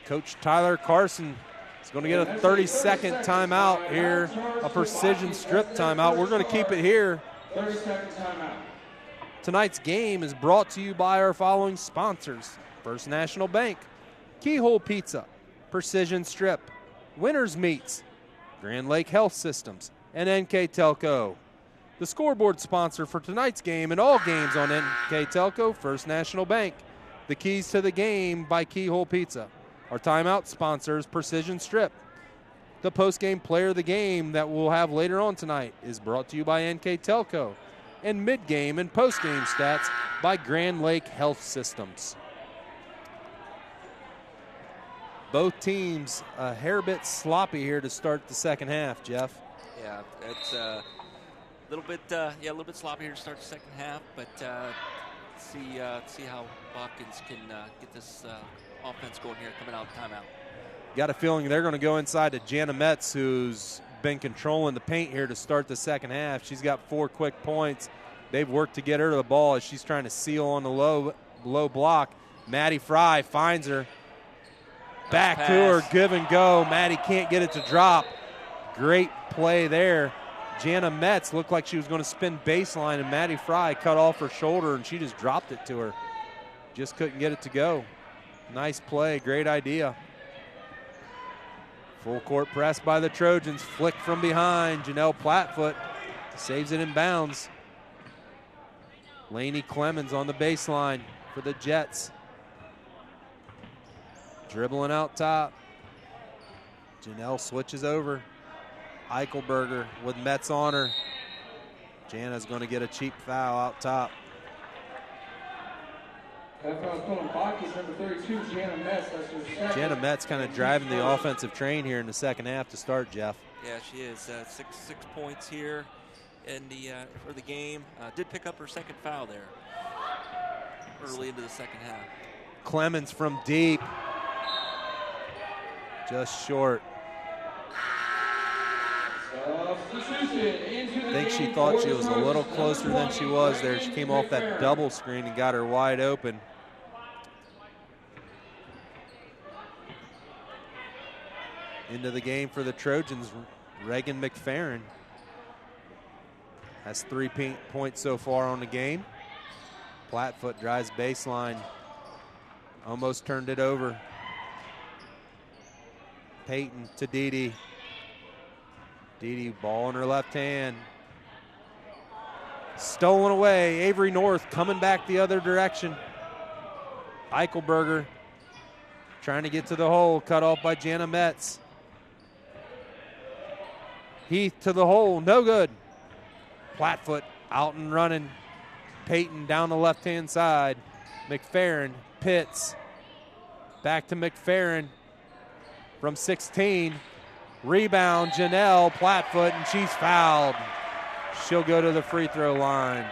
Speaker 1: Coach Tyler Carson is going to get a 30-second timeout here, a precision strip timeout. We're going to keep it here.
Speaker 7: 30-second timeout.
Speaker 1: Tonight's game is brought to you by our following sponsors: First National Bank, Keyhole Pizza, Precision Strip, Winners Meats, Grand Lake Health Systems, and NK Telco. The scoreboard sponsor for tonight's game and all games on NK Telco, First National Bank. The keys to the game by Keyhole Pizza. Our timeout sponsors, Precision Strip. The post-game player of the game that we'll have later on tonight is brought to you by NK Telco. And mid-game and post-game stats by Grand Lake Health Systems. Both teams a hair bit sloppy here to start the second half, Jeff.
Speaker 2: Yeah, it's a little bit sloppy here to start the second half, but see how Botkins can get this offense going here coming out of timeout.
Speaker 1: Got a feeling they're going to go inside to Jana Metz, who's been controlling the paint here to start the second half. She's got 4 quick points. They've worked to get her to the ball as she's trying to seal on the low block. Maddie Fry finds her. Back to her, give and go. Maddie can't get it to drop. Great play there. Jana Metz looked like she was going to spin baseline, and Maddie Fry cut off her shoulder, and she just dropped it to her. Just couldn't get it to go. Nice play, great idea. Full court press by the Trojans. Flick from behind. Janelle Plattfoot saves it in bounds. Lainey Clemens on the baseline for the Jets. Dribbling out top. Janelle switches over. Eichelberger with Metz on her. Jana's going to get a cheap foul out top.
Speaker 7: That foul called on Botkins, number 32, Jana Metz. That's her second.
Speaker 1: Jana Metz kind of driving the offensive train here in the second half to start, Jeff.
Speaker 2: Yeah, she is. 6 points here in for the game. Did pick up her second foul there early into the second half.
Speaker 1: Clemens from deep. Just short. I think she thought she was a little closer than she was there. She came off that double screen and got her wide open. Into the game for the Trojans, Reagan McFerrin has 3 points so far on the game. Plattfoot drives baseline, almost turned it over. Peyton to Didi. Didi, ball in her left hand. Stolen away. Avery North coming back the other direction. Eichelberger trying to get to the hole, cut off by Jana Metz. Heath to the hole, no good. Plattfoot out and running. Peyton down the left-hand side. McFerrin, Pitts. Back to McFerrin from 16. Rebound, Janelle Plattfoot, and she's fouled. She'll go to the free throw line.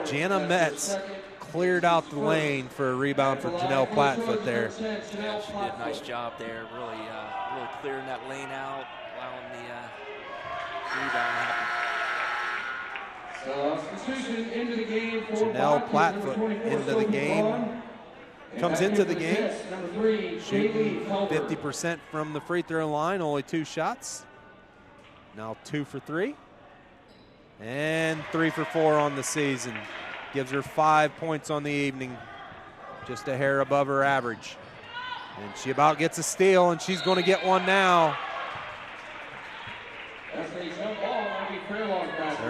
Speaker 1: Jana Metz cleared out the lane for a rebound for Janelle Plattfoot there.
Speaker 2: Yeah, she did a nice job there, really clearing that lane out, allowing the rebound to happen.
Speaker 1: Janelle Plattfoot into the game. Comes into the game shooting 50% from the free throw line, only 2 shots. Now 2 for 3. And 3 for 4 on the season. Gives her 5 points on the evening, just a hair above her average. And she about gets a steal, and she's going to get one now. They're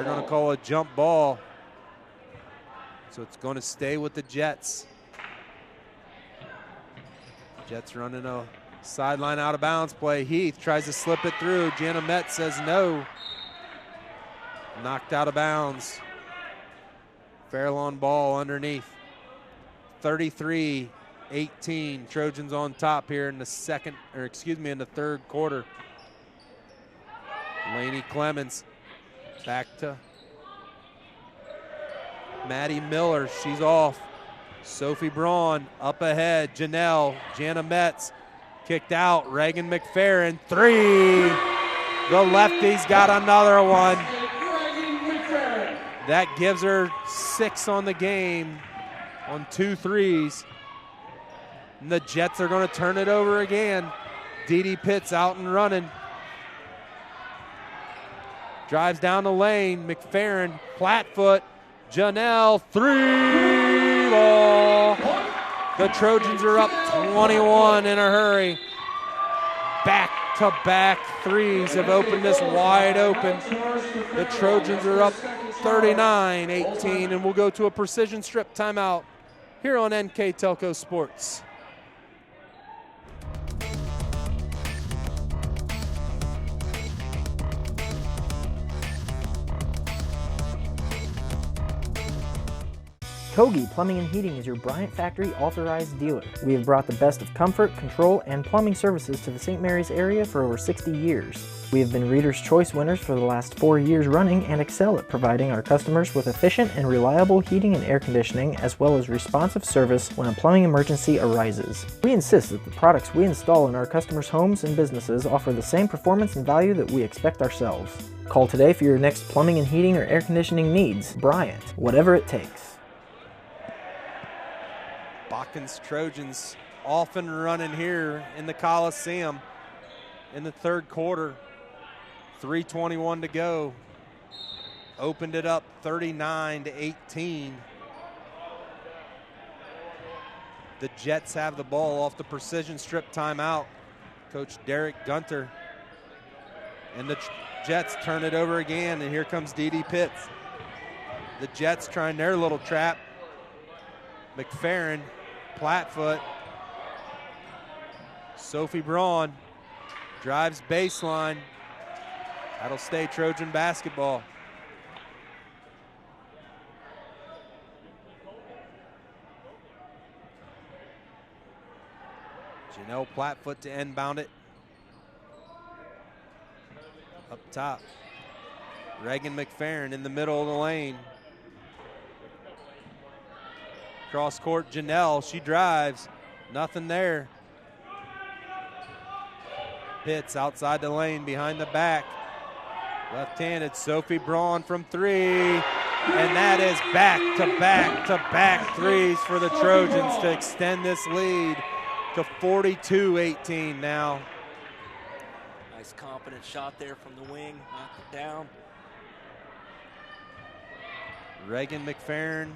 Speaker 1: going to call a jump ball. So it's going to stay with the Jets. Jets running a sideline out of bounds play. Heath tries to slip it through. Jana Metz says no. Knocked out of bounds. Fairlawn ball underneath. 33-18. Trojans on top here in the in the third quarter. Lainey Clemens back to Maddie Miller. She's off. Sophie Braun up ahead. Janelle, Jana Metz kicked out. Reagan McFerrin, 3. The lefty's got another one. That gives her 6 on the game on 2 threes. And the Jets are going to turn it over again. Dee Pitts out and running. Drives down the lane. McFerrin, Plattfoot, Janelle, 3 ball. The Trojans are up 21 in a hurry. Back-to-back threes have opened this wide open. The Trojans are up 39-18, and we'll go to a precision strip timeout here on NK Telco Sports.
Speaker 12: Kogi Plumbing and Heating is your Bryant Factory authorized dealer. We have brought the best of comfort, control, and plumbing services to the St. Mary's area for over 60 years. We have been Reader's Choice winners for the last 4 years running and excel at providing our customers with efficient and reliable heating and air conditioning, as well as responsive service when a plumbing emergency arises. We insist that the products we install in our customers' homes and businesses offer the same performance and value that we expect ourselves. Call today for your next plumbing and heating or air conditioning needs. Bryant, whatever it takes.
Speaker 1: Botkins Trojans off and running here in the Coliseum in the third quarter. 3:21 to go. Opened it up 39-18. The Jets have the ball off the precision strip timeout. Coach Derek Gunter. And the Jets turn it over again, and here comes Dee Pitts. The Jets trying their little trap. McFerrin, Plattfoot, Sophie Braun drives baseline. That'll stay Trojan basketball. Janelle Plattfoot to inbound it. Up top. Reagan McFerrin in the middle of the lane. Cross court, Janelle, she drives. Nothing there. Pitts outside the lane, behind the back. Left-handed, Sophie Braun from 3. And that is back-to-back-to-back threes for the Trojans to extend this lead to 42-18 now.
Speaker 2: Nice confident shot there from the wing, knocked it down.
Speaker 1: Reagan McFerrin,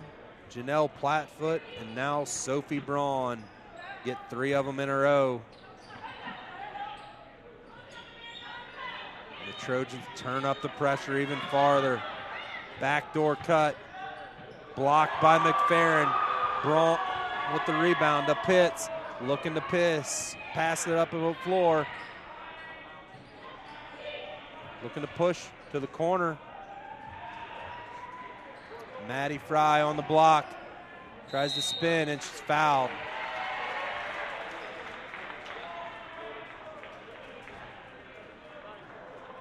Speaker 1: Janelle Plattfoot, and now Sophie Braun get 3 of them in a row. The Trojans turn up the pressure even farther. Backdoor cut, blocked by McFerrin. Braun with the rebound to Pitts, looking to pass it up the floor. looking to push to the corner. Maddie Fry on the block. Tries to spin, and she's fouled.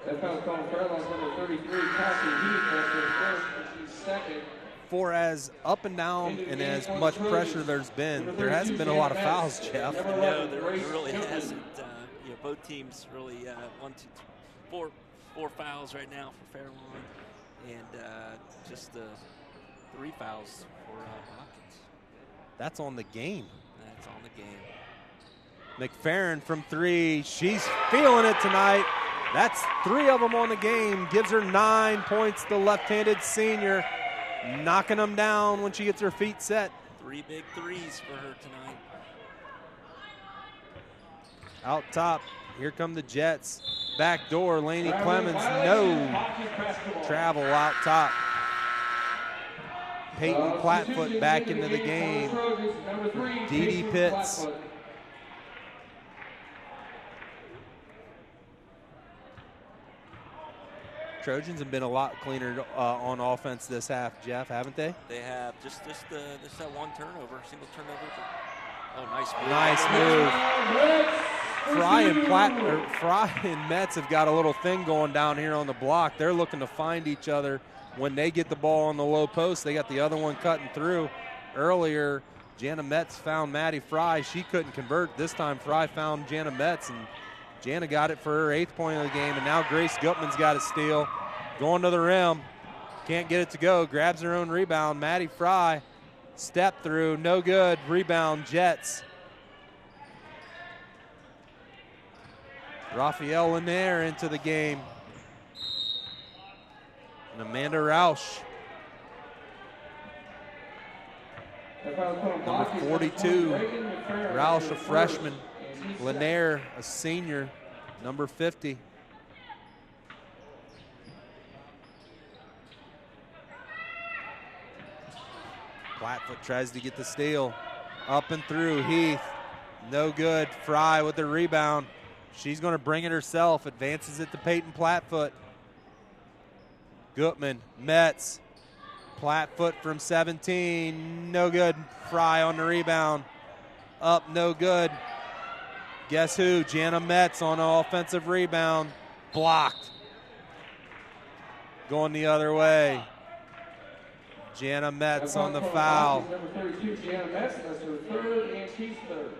Speaker 7: That foul called Fairlawn number 33, Cassie Heath, that's her first, and she's second.
Speaker 1: For as up and down and as much pressure there's been, there hasn't been a lot of fouls, Jeff.
Speaker 2: No, there really hasn't. Both teams really four fouls right now for Fairlawn, and just 3 fouls for Botkins.
Speaker 1: That's on the game.
Speaker 2: That's on the game.
Speaker 1: McFerrin from 3. She's feeling it tonight. That's 3 of them on the game. Gives her 9 points, the left-handed senior. Knocking them down when she gets her feet set.
Speaker 2: 3 big threes for her tonight.
Speaker 1: Out top, here come the Jets. Back door, Laney Clemens, no travel out top. Peyton Plattfoot back into the game. Dee Dee Pitts. Trojans have been a lot cleaner on offense this half, Jeff, haven't they?
Speaker 2: They have just that one turnover, single turnover. Oh, nice move.
Speaker 1: Nice move. Fry and Metz have got a little thing going down here on the block. They're looking to find each other when they get the ball on the low post. They got the other one cutting through. Earlier, Jana Metz found Maddie Fry. She couldn't convert. This time, Fry found Jana Metz, and Jana got it for her 8th point of the game, and now Grace Gutman's got a steal. Going to the rim. Can't get it to go. Grabs her own rebound. Maddie Fry, step through, no good. Rebound, Jets. Raphael Lanier into the game. And Amanda Rausch. Number 42, Rausch, a freshman. Lanier, a senior, number 50. Plattfoot tries to get the steal. Up and through, Heath, no good. Fry with the rebound. She's going to bring it herself, advances it to Peyton Plattfoot. Gutman, Metz, Plattfoot from 17, no good. Fry on the rebound. Up, no good. Guess who? Jana Metz on an offensive rebound. Blocked. Going the other way. Jana Metz on the foul.
Speaker 7: Number 32, Jana Metz, that's her 3rd, and she's 3rd.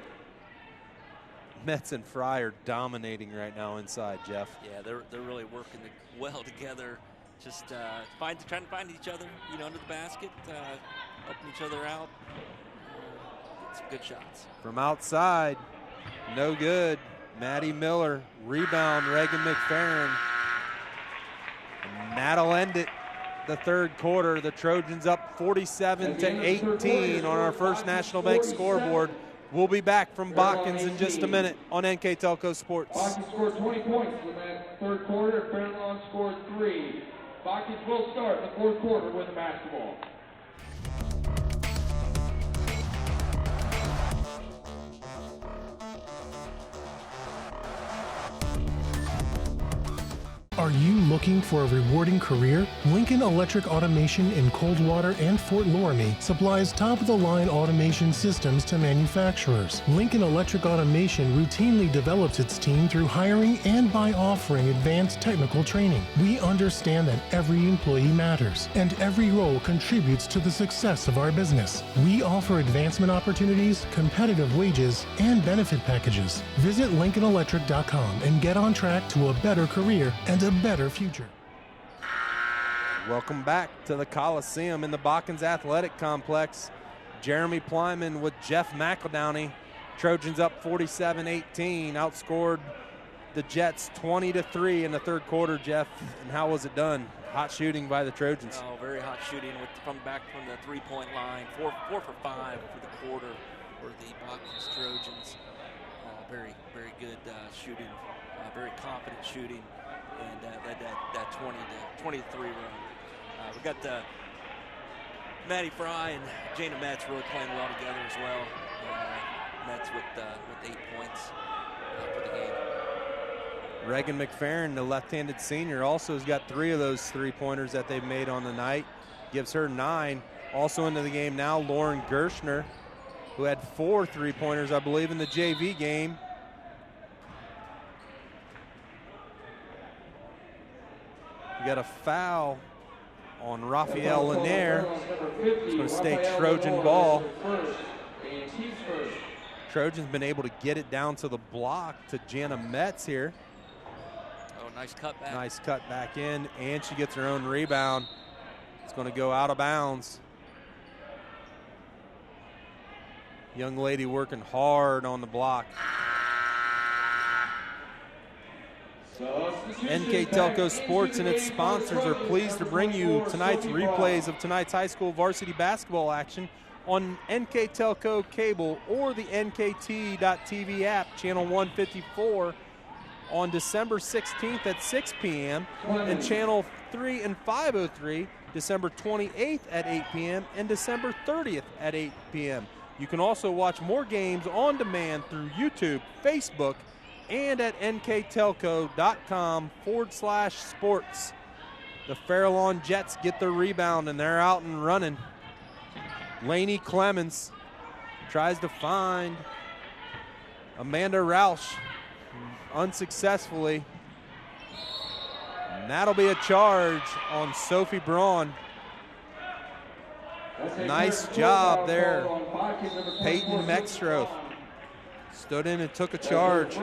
Speaker 1: Metz and Fry are dominating right now inside, Jeff.
Speaker 2: Yeah, they're really working well together. Just trying to find each other, under the basket, helping each other out. Get some good shots.
Speaker 1: From outside, no good. Maddie Miller, rebound, Reagan McFerrin. And that'll end it. The 3rd quarter, the Trojans up 47-18 on our First National Bank scoreboard. We'll be back from Botkins in just a minute on NK Telco Sports.
Speaker 7: Botkins scored 20 points in that 3rd quarter. Fairlawn scored 3. Botkins will start the 4th quarter with the basketball.
Speaker 13: Are you looking for a rewarding career? Lincoln Electric Automation in Coldwater and Fort Loramie supplies top-of-the-line automation systems to manufacturers. Lincoln Electric Automation routinely develops its team through hiring and by offering advanced technical training. We understand that every employee matters, and every role contributes to the success of our business. We offer advancement opportunities, competitive wages, and benefit packages. Visit LincolnElectric.com and get on track to a better career and a better future.
Speaker 1: Welcome back to the Coliseum in the Botkins Athletic Complex. Jeremy Plyman with Jeff McEldowney. Trojans up 47-18, outscored the Jets 20-3 in the 3rd quarter, Jeff. And how was it done? Hot shooting by the Trojans.
Speaker 2: Oh, very hot shooting from the 3-point line. 4 for 5 for the quarter for the Botkins Trojans. Very, very good shooting, very confident shooting. And led that 20-3 run. We got Maddie Fry and Jana Metz really playing well together as well. Metz with 8 points for the game.
Speaker 1: Reagan McFerrin, the left-handed senior, also has got 3 of those three-pointers that they've made on the night. Gives her 9. Also into the game now, Lauren Gershner, who had 4 three-pointers, I believe, in the JV game. We got a foul on Raphael Lanier. It's going to stay Trojan ball. Trojan's been able to get it down to the block to Jana Metz here.
Speaker 2: Oh, nice cut back.
Speaker 1: Nice cut back in, and she gets her own rebound. It's going to go out of bounds. Young lady working hard on the block. NK Telco Sports and its sponsors are pleased to bring you tonight's replays of tonight's high school varsity basketball action on NK Telco cable or the NKT.TV app, channel 154, on December 16th at 6 p.m. and channel 3 and 503, December 28th at 8 p.m. and December 30th at 8 p.m. You can also watch more games on demand through YouTube, Facebook, and at nktelco.com/sports. The Fairlawn Jets get the rebound, and they're out and running. Lainey Clemens tries to find Amanda Roush unsuccessfully. And that'll be a charge on Sophie Braun. Nice job there. Peyton Mextroth stood in and took a charge.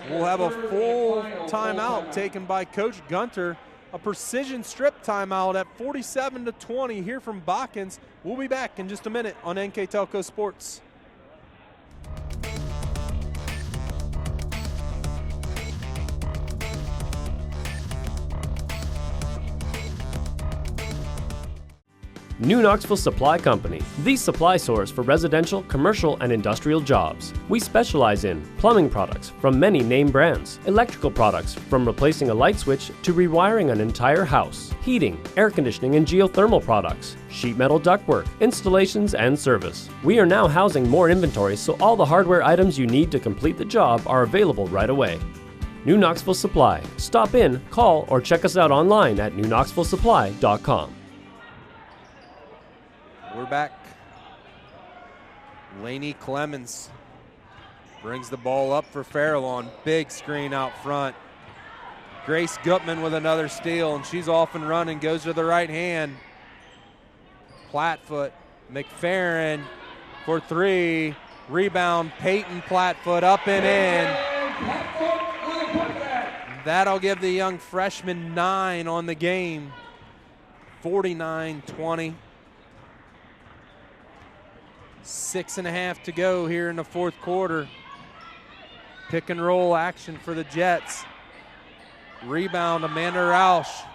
Speaker 1: We'll have a full timeout taken by Coach Gunter. A precision strip timeout at 47-20 here from Botkins. We'll be back in just a minute on NK Telco Sports.
Speaker 14: New Knoxville Supply Company, the supply source for residential, commercial, and industrial jobs. We specialize in plumbing products from many name brands, electrical products from replacing a light switch to rewiring an entire house, heating, air conditioning, and geothermal products, sheet metal ductwork, installations, and service. We are now housing more inventory, so all the hardware items you need to complete the job are available right away. New Knoxville Supply. Stop in, call, or check us out online at newknoxvillesupply.com.
Speaker 1: We're back. Lainey Clemens brings the ball up for Fairlawn. Big screen out front. Grace Gutman with another steal, and she's off and running, goes to the right hand. Plattfoot, McFerrin for 3. Rebound, Peyton Plattfoot up and in. That'll give the young freshman 9 on the game. 49-20. 6.5 to go here in the fourth quarter. Pick and roll action for the Jets. Rebound, Amanda Roush.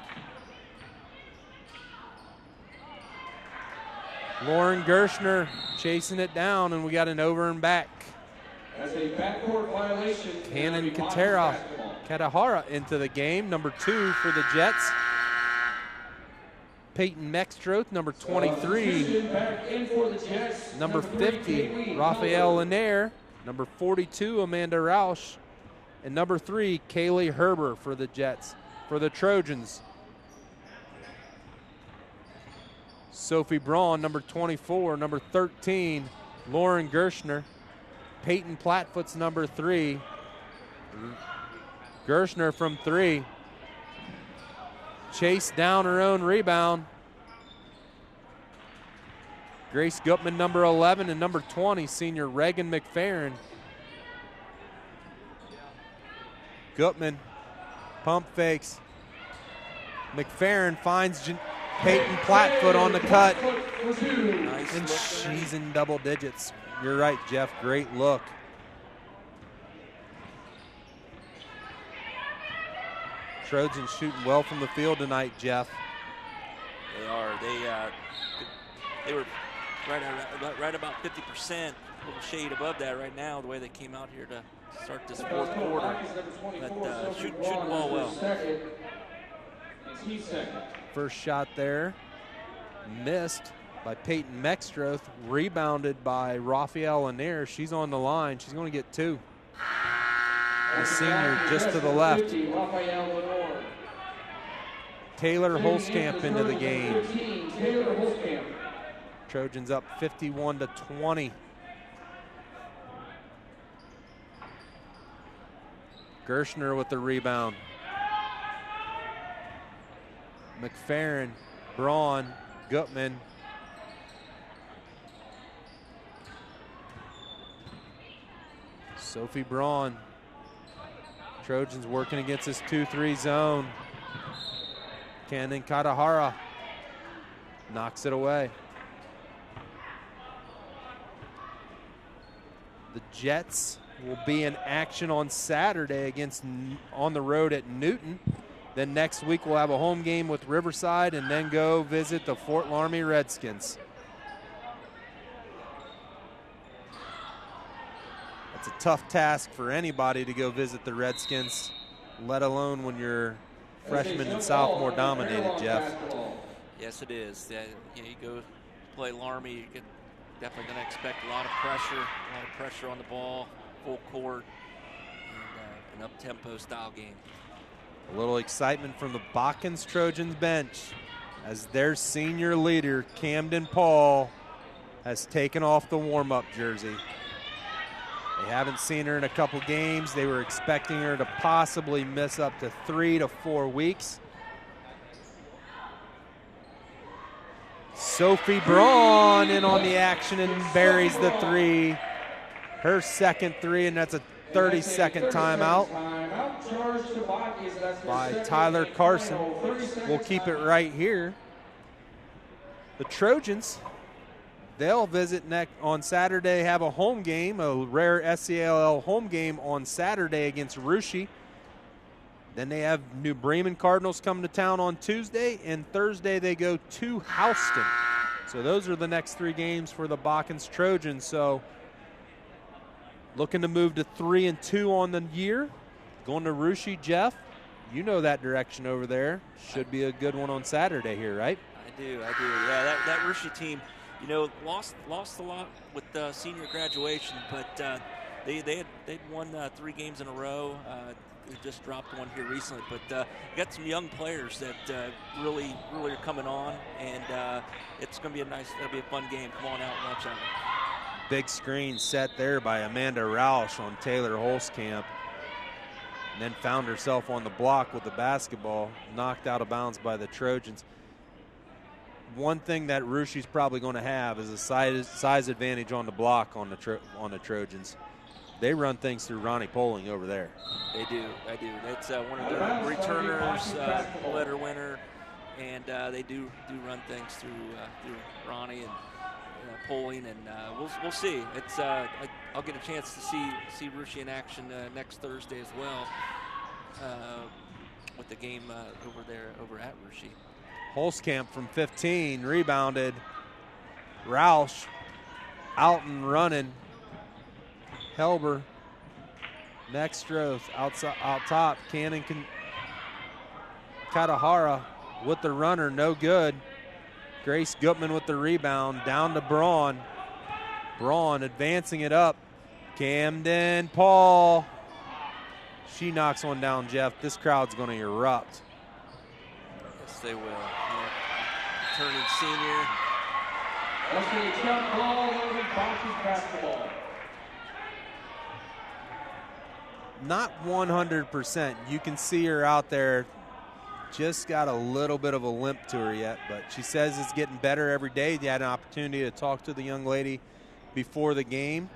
Speaker 1: Lauren Gershner chasing it down, and we got an over and back.
Speaker 7: As a backcourt violation.
Speaker 1: Cannon Katahara into the game, number 2 for the Jets. Peyton Mextroth, number 23. Number 50, Raphael Lanier. Number 42, Amanda Roush. And number 3, Kaylee Herber for the Jets. For the Trojans, Sophie Braun, number 24. Number 13, Lauren Gershner. Peyton Plattfoot's number 3. Gershner from 3. Chased down her own rebound. Grace Gutman, number 11, and number 20, senior Reagan McFerrin. Gutman, pump fakes. McFerrin finds Peyton Plattfoot on the cut. And she's in double digits. You're right, Jeff, great look. Trojans shooting well from the field tonight, Jeff.
Speaker 2: They are. They were right about 50%, a little shade above that right now, the way they came out here to start this fourth quarter. But shooting the ball well.
Speaker 1: First shot there, missed. by Peyton Mextroth, rebounded by Raphael Lanier. She's on the line. She's going to get 2. The senior just to the left. Taylor Holskamp into the game. Trojans up 51-20. Gershner with the rebound. McFerrin, Braun, Gutman. Sophie Braun. Trojans working against this 2-3 zone. Cannon Katahara knocks it away. The Jets will be in action on Saturday on the road at Newton. Then next week we'll have a home game with Riverside and then go visit the Fort Laramie Redskins. It's a tough task for anybody to go visit the Redskins, let alone when you're freshman and sophomore dominated, Jeff.
Speaker 2: Yes, it is. You go play Laramie, you're definitely going to expect a lot of pressure on the ball, full court, and an up-tempo style game.
Speaker 1: A little excitement from the Botkins Trojans bench as their senior leader, Camden Paul, has taken off the warm-up jersey. They haven't seen her in a couple games. They were expecting her to possibly miss up to 3 to 4 weeks. Sophie Braun in on the action and buries the 3. Her second 3, and that's a 30-second timeout by Tyler Carson. We'll keep it right here. The Trojans, they'll visit on Saturday, have a home game, a rare SCLL home game on Saturday against Russia. Then they have New Bremen Cardinals coming to town on Tuesday, and Thursday they go to Houston. So those are the next 3 games for the Botkins Trojans. So looking to move to 3-2 on the year. Going to Russia, Jeff. You know that direction over there. Should be a good one on Saturday here, right?
Speaker 2: I do. Yeah, that Russia team, lost a lot with senior graduation, but they'd won 3 games in a row. We just dropped one here recently, but you got some young players that really are coming on, and it's going to be it'll be a fun game. Come on out and watch out.
Speaker 1: Big screen set there by Amanda Roush on Taylor Holskamp. And then found herself on the block with the basketball, knocked out of bounds by the Trojans. One thing that Russia's probably going to have is a size advantage on the block on the Trojans. They run things through Ronnie Poling over there.
Speaker 2: They do. That's one of their returners, letter winner, and they do run things through Ronnie and Poling, and we'll see. It's I'll get a chance to see Russia in action next Thursday as well with the game over at Russia.
Speaker 1: Holskamp from 15 rebounded. Roush out and running. Helber, Mextroth out top. Cannon Katahara with the runner, no good. Grace Gutman with the rebound, down to Braun. Braun advancing it up. Camden Paul. She knocks one down, Jeff. This crowd's going to erupt.
Speaker 2: Yes, they will. Returning senior.
Speaker 1: Not 100%. You can see her out there. Just got a little bit of a limp to her yet, but she says it's getting better every day. You had an opportunity to talk to the young lady before the game.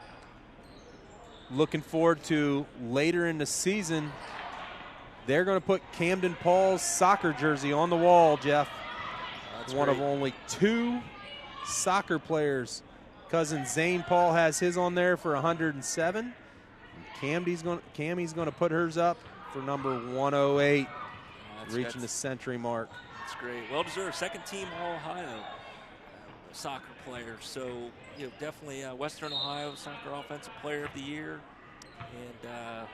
Speaker 1: Looking forward to later in the season, they're going to put Camden Paul's soccer jersey on the wall, Jeff.
Speaker 2: That's
Speaker 1: one
Speaker 2: great.
Speaker 1: of only 2 soccer players. Cousin Zane Paul has his on there for 107. Cammy's going to put hers up for number 108, reaching the century mark.
Speaker 2: That's great. Well deserved. Second team All-Ohio soccer player. So definitely Western Ohio Soccer Offensive Player of the Year, and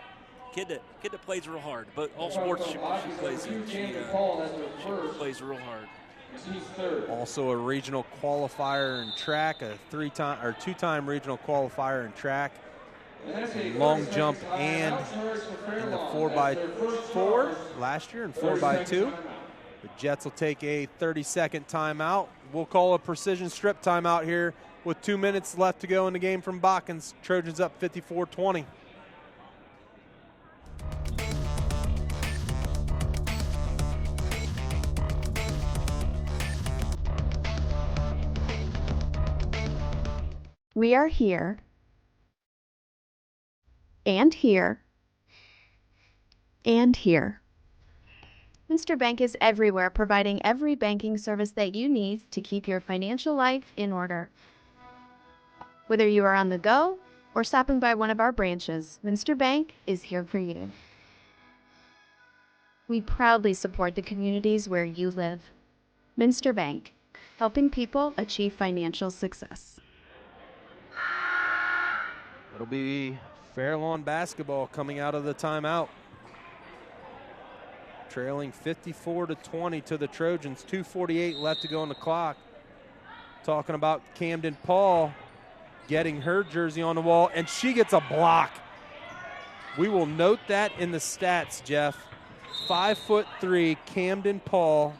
Speaker 2: kid that plays real hard. But all sports she plays in. She plays real hard.
Speaker 7: He's third.
Speaker 1: Also a regional qualifier in track, a two-time regional qualifier in track, long jump, and in the 4x4 last year and 4x2. The Jets will take a 30-second timeout. We'll call a precision strip timeout here with 2 minutes left to go in the game from Botkins. Trojans up 54-20.
Speaker 9: We are here, and here, and here. Mr. Bank is everywhere, providing every banking service that you need to keep your financial life in order. Whether you are on the go or stopping by one of our branches, Mr. Bank is here for you. We proudly support the communities where you live. Minster Bank, helping people achieve financial success.
Speaker 1: It'll be Fairlawn basketball coming out of the timeout. Trailing 54-20 to the Trojans. 2:48 left to go on the clock. Talking about Camden Paul getting her jersey on the wall, and she gets a block. We will note that in the stats, Jeff. 5'3", Camden Paul,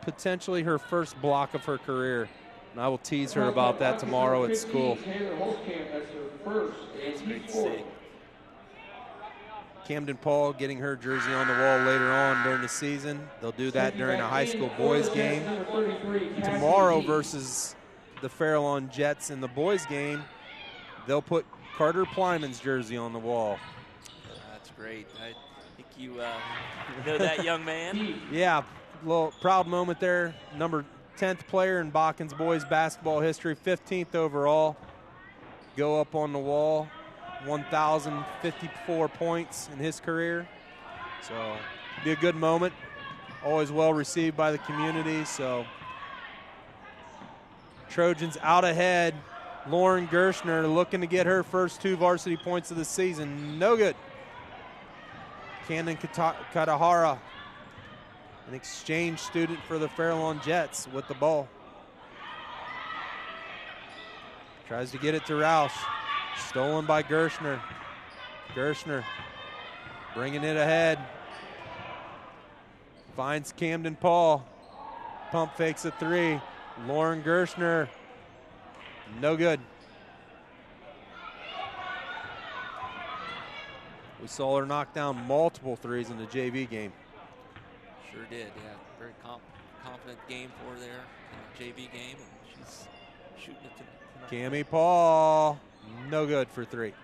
Speaker 1: potentially her first block of her career. And I will tease her about that tomorrow at school. Camden Paul getting her jersey on the wall later on during the season. They'll do that during a high school boys game. Tomorrow versus the Fairlawn Jets in the boys game, they'll put Carter Plyman's jersey on the wall.
Speaker 2: That's great. I think you know that young man.
Speaker 1: Yeah, a little proud moment there. Number 10th player in Botkins boys basketball history, 15th overall. Go up on the wall. 1,054 points in his career. So be a good moment. Always well received by the community. So Trojans out ahead. Lauren Gershner looking to get her first 2 varsity points of the season. No good. Cannon Katahara, an exchange student for the Fairlawn Jets, with the ball. Tries to get it to Roush. Stolen by Gershner. Gershner bringing it ahead. Finds Camden Paul. Pump fakes a 3. Lauren Gershner. No good. We saw her knock down multiple 3s in the JV game.
Speaker 2: Sure did, yeah. Very confident game for her there in the JV game, and she's shooting it to
Speaker 1: Cammy Paul, no good for 3.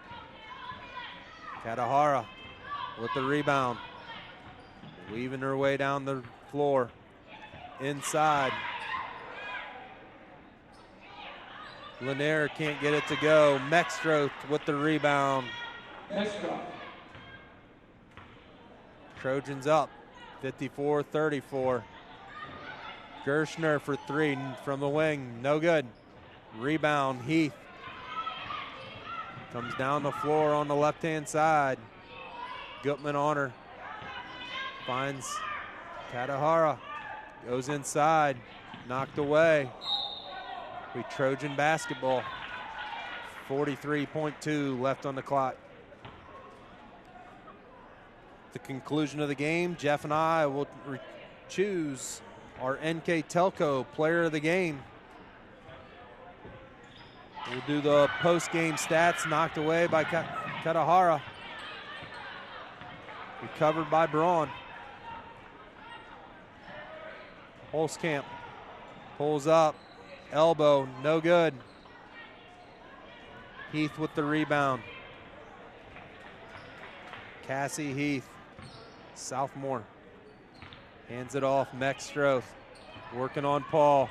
Speaker 1: Katahara with the rebound. Weaving her way down the floor. Inside. Lanier can't get it to go. Mexstroth with the rebound. Trojans up, 54-34. Gershner for 3 from the wing, no good. Rebound, Heath. Comes down the floor on the left-hand side. Gutman on her. Finds Katahara. Goes inside, knocked away. We Trojan basketball. 43.2 left on the clock. At the conclusion of the game, Jeff and I will choose our NK Telco player of the game. We'll do the post-game stats. Knocked away by Katahara. Recovered by Braun. Holzkamp pulls up. Elbow, no good. Heath with the rebound. Cassie Heath, sophomore. Hands it off, Mexstroth. Working on Paul.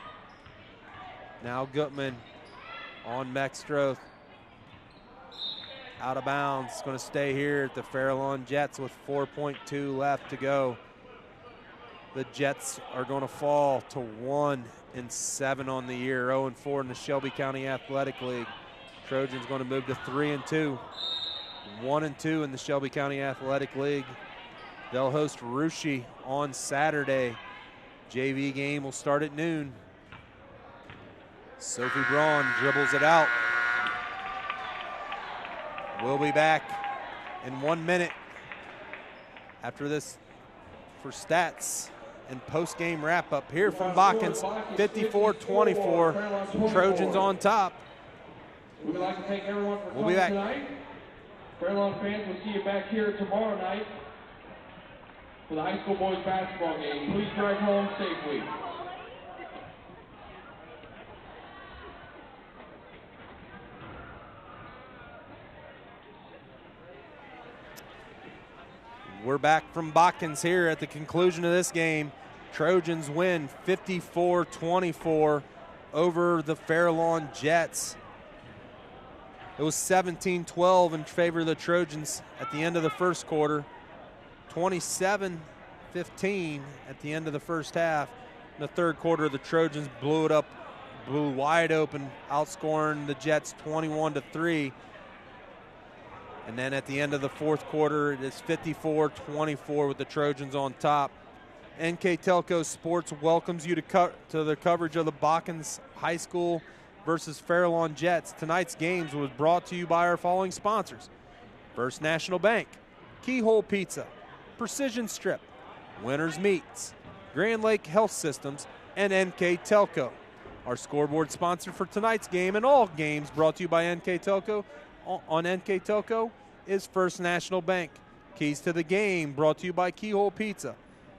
Speaker 1: Now Gutman on Mexstroth. Out of bounds, going to stay here at the Fairlawn Jets with 4.2 left to go. The Jets are going to fall to 1-7 on the year, 0-4 in the Shelby County Athletic League. Trojans going to move to 3-2, 1-2 in the Shelby County Athletic League. They'll host Russia on Saturday JV game will start at noon. Sophie Braun dribbles it out. We'll be back in 1 minute after this for stats and post-game wrap-up here from Botkins. 54-24, Trojans on top.
Speaker 7: We would like to thank everyone for coming
Speaker 1: back
Speaker 7: tonight. Fairlawn fans, we'll see you back here tomorrow night for the high school boys basketball game. Please drive home safely.
Speaker 1: We're back from Botkins here at the conclusion of this game. Trojans win 54-24 over the Fairlawn Jets. It was 17-12 in favor of the Trojans at the end of the first quarter. 27-15 at the end of the first half. In the third quarter, the Trojans blew wide open, outscoring the Jets 21-3. And then at the end of the fourth quarter, it is 54-24 with the Trojans on top. NK Telco Sports welcomes you to the coverage of the Botkins High School versus Fairlawn Jets. Tonight's games was brought to you by our following sponsors: First National Bank, Keyhole Pizza, Precision Strip, Winners Meats, Grand Lake Health Systems, and NK Telco. Our scoreboard sponsor for tonight's game and all games brought to you by NK Telco on NK Telco is First National Bank. Keys to the game brought to you by Keyhole Pizza.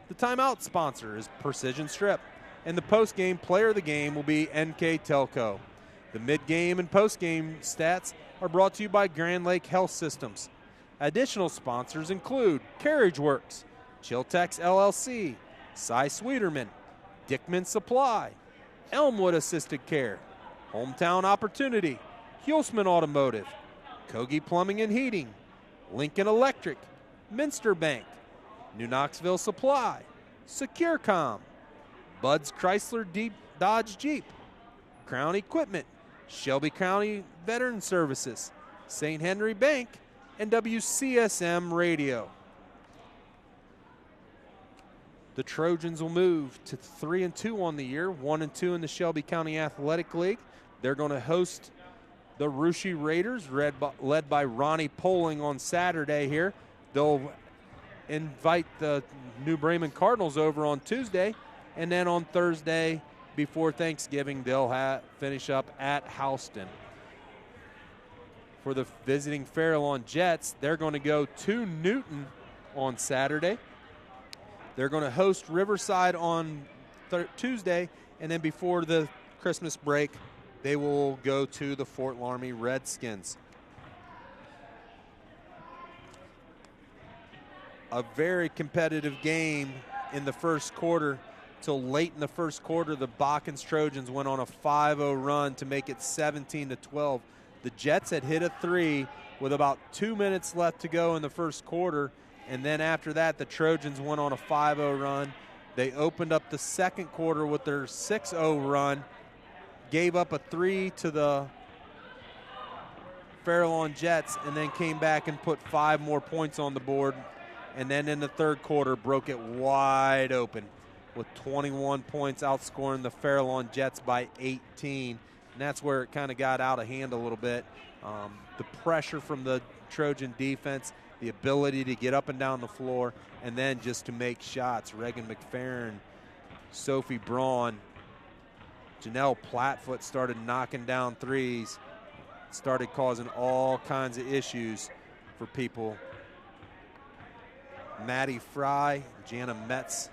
Speaker 1: The timeout sponsor is Precision Strip, and the post-game player of the game will be NK Telco. The mid-game and post-game stats are brought to you by Grand Lake Health Systems. Additional sponsors include Carriage Works, Chiltex LLC, Cy Sweeterman, Dickman Supply, Elmwood Assisted Care, Hometown Opportunity, Hulsman Automotive, Kogi Plumbing and Heating, Lincoln Electric, Minster Bank, New Knoxville Supply, SecureCom, Bud's Chrysler Dodge Jeep, Crown Equipment, Shelby County Veteran Services, St. Henry Bank, and WCSM Radio. The Trojans will move to 3-2 on the year, 1-2 in the Shelby County Athletic League. They're going to host the Russia Raiders, led by Ronnie Poling on Saturday here. They'll invite the New Bremen Cardinals over on Tuesday, and then on Thursday before Thanksgiving they'll finish up at Houston. For the visiting Fairlawn Jets, they're going to go to Newton on Saturday. They're going to host Riverside on Tuesday, and then before the Christmas break they will go to the Fort Laramie Redskins. A very competitive game in the first quarter. Till late in the first quarter, the Botkins Trojans went on a 5-0 run to make it 17-12. The Jets had hit a three with about 2 minutes left to go in the first quarter, and then after that, the Trojans went on a 5-0 run. They opened up the second quarter with their 6-0 run, gave up a three to the Fairlawn Jets, and then came back and put 5 more points on the board. And then in the third quarter, broke it wide open with 21 points, outscoring the Fairlawn Jets by 18. And that's where it kind of got out of hand a little bit. The pressure from the Trojan defense, the ability to get up and down the floor, and then just to make shots. Reagan McFerrin, Sophie Braun, Janelle Plattfoot started knocking down threes, started causing all kinds of issues for people. Maddie Fry, Jana Metz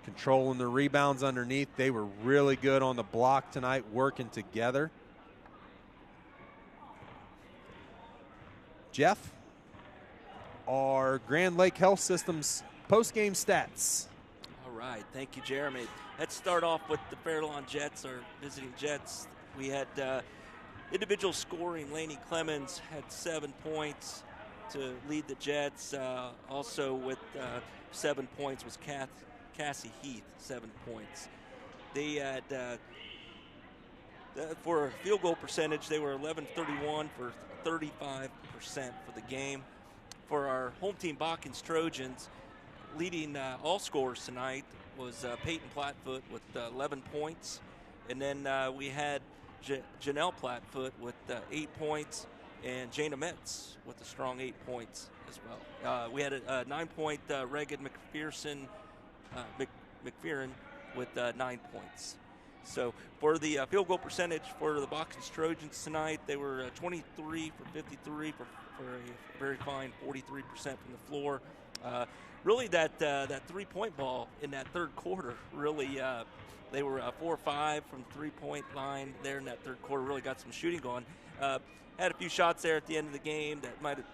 Speaker 1: controlling the rebounds underneath. They were really good on the block tonight, working together. Jeff, our Grand Lake Health Systems post-game stats.
Speaker 2: All right, thank you, Jeremy. Let's start off with the Fairlawn Jets, our visiting Jets. We had individual scoring. Lainey Clemens had 7 points to lead the Jets. Also with 7 points was Cassie Heath, 7 points. They had, for a field goal percentage, they were 11-31 for 35% for the game. For our home team, Botkins Trojans, leading all scorers tonight was Peyton Plattfoot with 11 points. And then we had Janelle Plattfoot with 8 points, and Jana Metz with a strong 8 points as well. We had a 9-point Reagan McPherson with 9 points. So for the field goal percentage for the Botkins Trojans tonight, they were 23 for 53 for a very fine 43% from the floor. Really, that 3-point ball in that third quarter, really, they were 4 or 5 from the 3-point line there in that third quarter, really got some shooting going. Had a few shots there at the end of the game that might have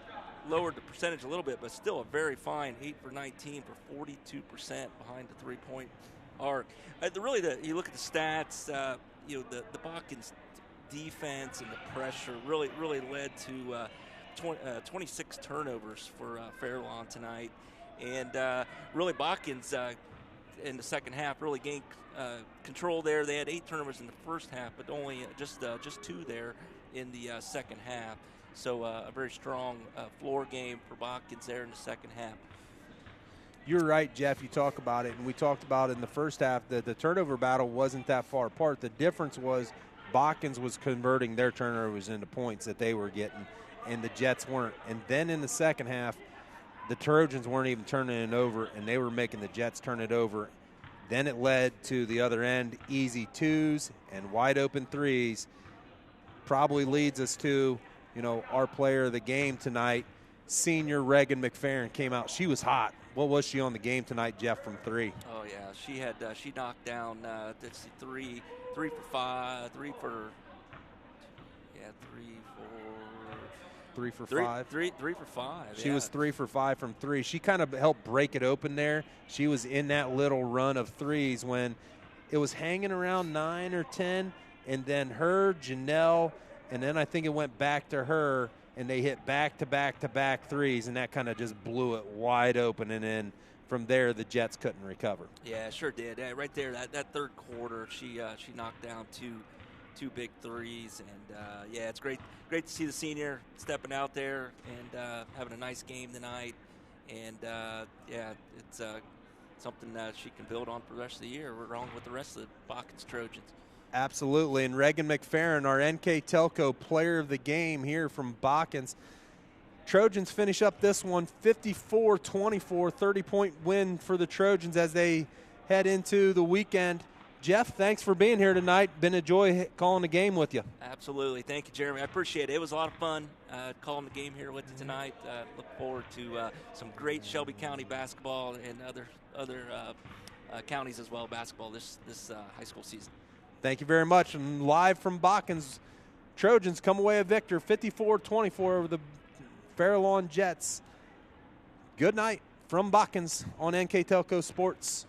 Speaker 2: lowered the percentage a little bit, but still a very fine 8 for 19 for 42% behind the 3-point arc. You look at the stats, the Botkins defense and the pressure really led to 26 turnovers for Fairlawn tonight. And really Botkins in the second half really gained control there. They had 8 turnovers in the first half, but only just 2 there in the second half. So a very strong floor game for Botkins there in the second half.
Speaker 1: You're right, Jeff. You talk about it, and we talked about it in the first half that the turnover battle wasn't that far apart. The difference was Botkins was converting their turnovers into points that they were getting, and the Jets weren't. And then in the second half, the Trojans weren't even turning it over, and they were making the Jets turn it over. Then it led to the other end, easy 2s and wide open 3s. Probably leads us to, our player of the game tonight, senior Reagan McPherson came out. She was hot. What was she on the game tonight, Jeff, from 3?
Speaker 2: Oh yeah, she knocked down 3 for 5, 3 for 5. 3 for 5.
Speaker 1: She was 3 for 5 from 3. She kind of helped break it open there. She was in that little run of 3s when it was hanging around 9 or 10, and then her, Janelle, and then I think it went back to her, and they hit back-to-back-to-back 3s, and that kind of just blew it wide open, and then from there the Jets couldn't recover.
Speaker 2: Yeah, sure did. Yeah, right there, that third quarter, she knocked down two big 3s, and it's great to see the senior stepping out there and having a nice game tonight, and it's something that she can build on for the rest of the year, along with the rest of the Botkins Trojans.
Speaker 1: Absolutely, and Reagan McPherson, our NK Telco player of the game here from Botkins. Trojans finish up this one 54-24, 30-point win for the Trojans as they head into the weekend. Jeff, thanks for being here tonight. Been a joy calling the game with you.
Speaker 2: Absolutely. Thank you, Jeremy. I appreciate it. It was a lot of fun calling the game here with you tonight. Look forward to some great Shelby County basketball and other counties as well, basketball this high school season.
Speaker 1: Thank you very much. And live from Botkins, Trojans come away a victor, 54-24 over the Fairlawn Jets. Good night from Botkins on NK Telco Sports.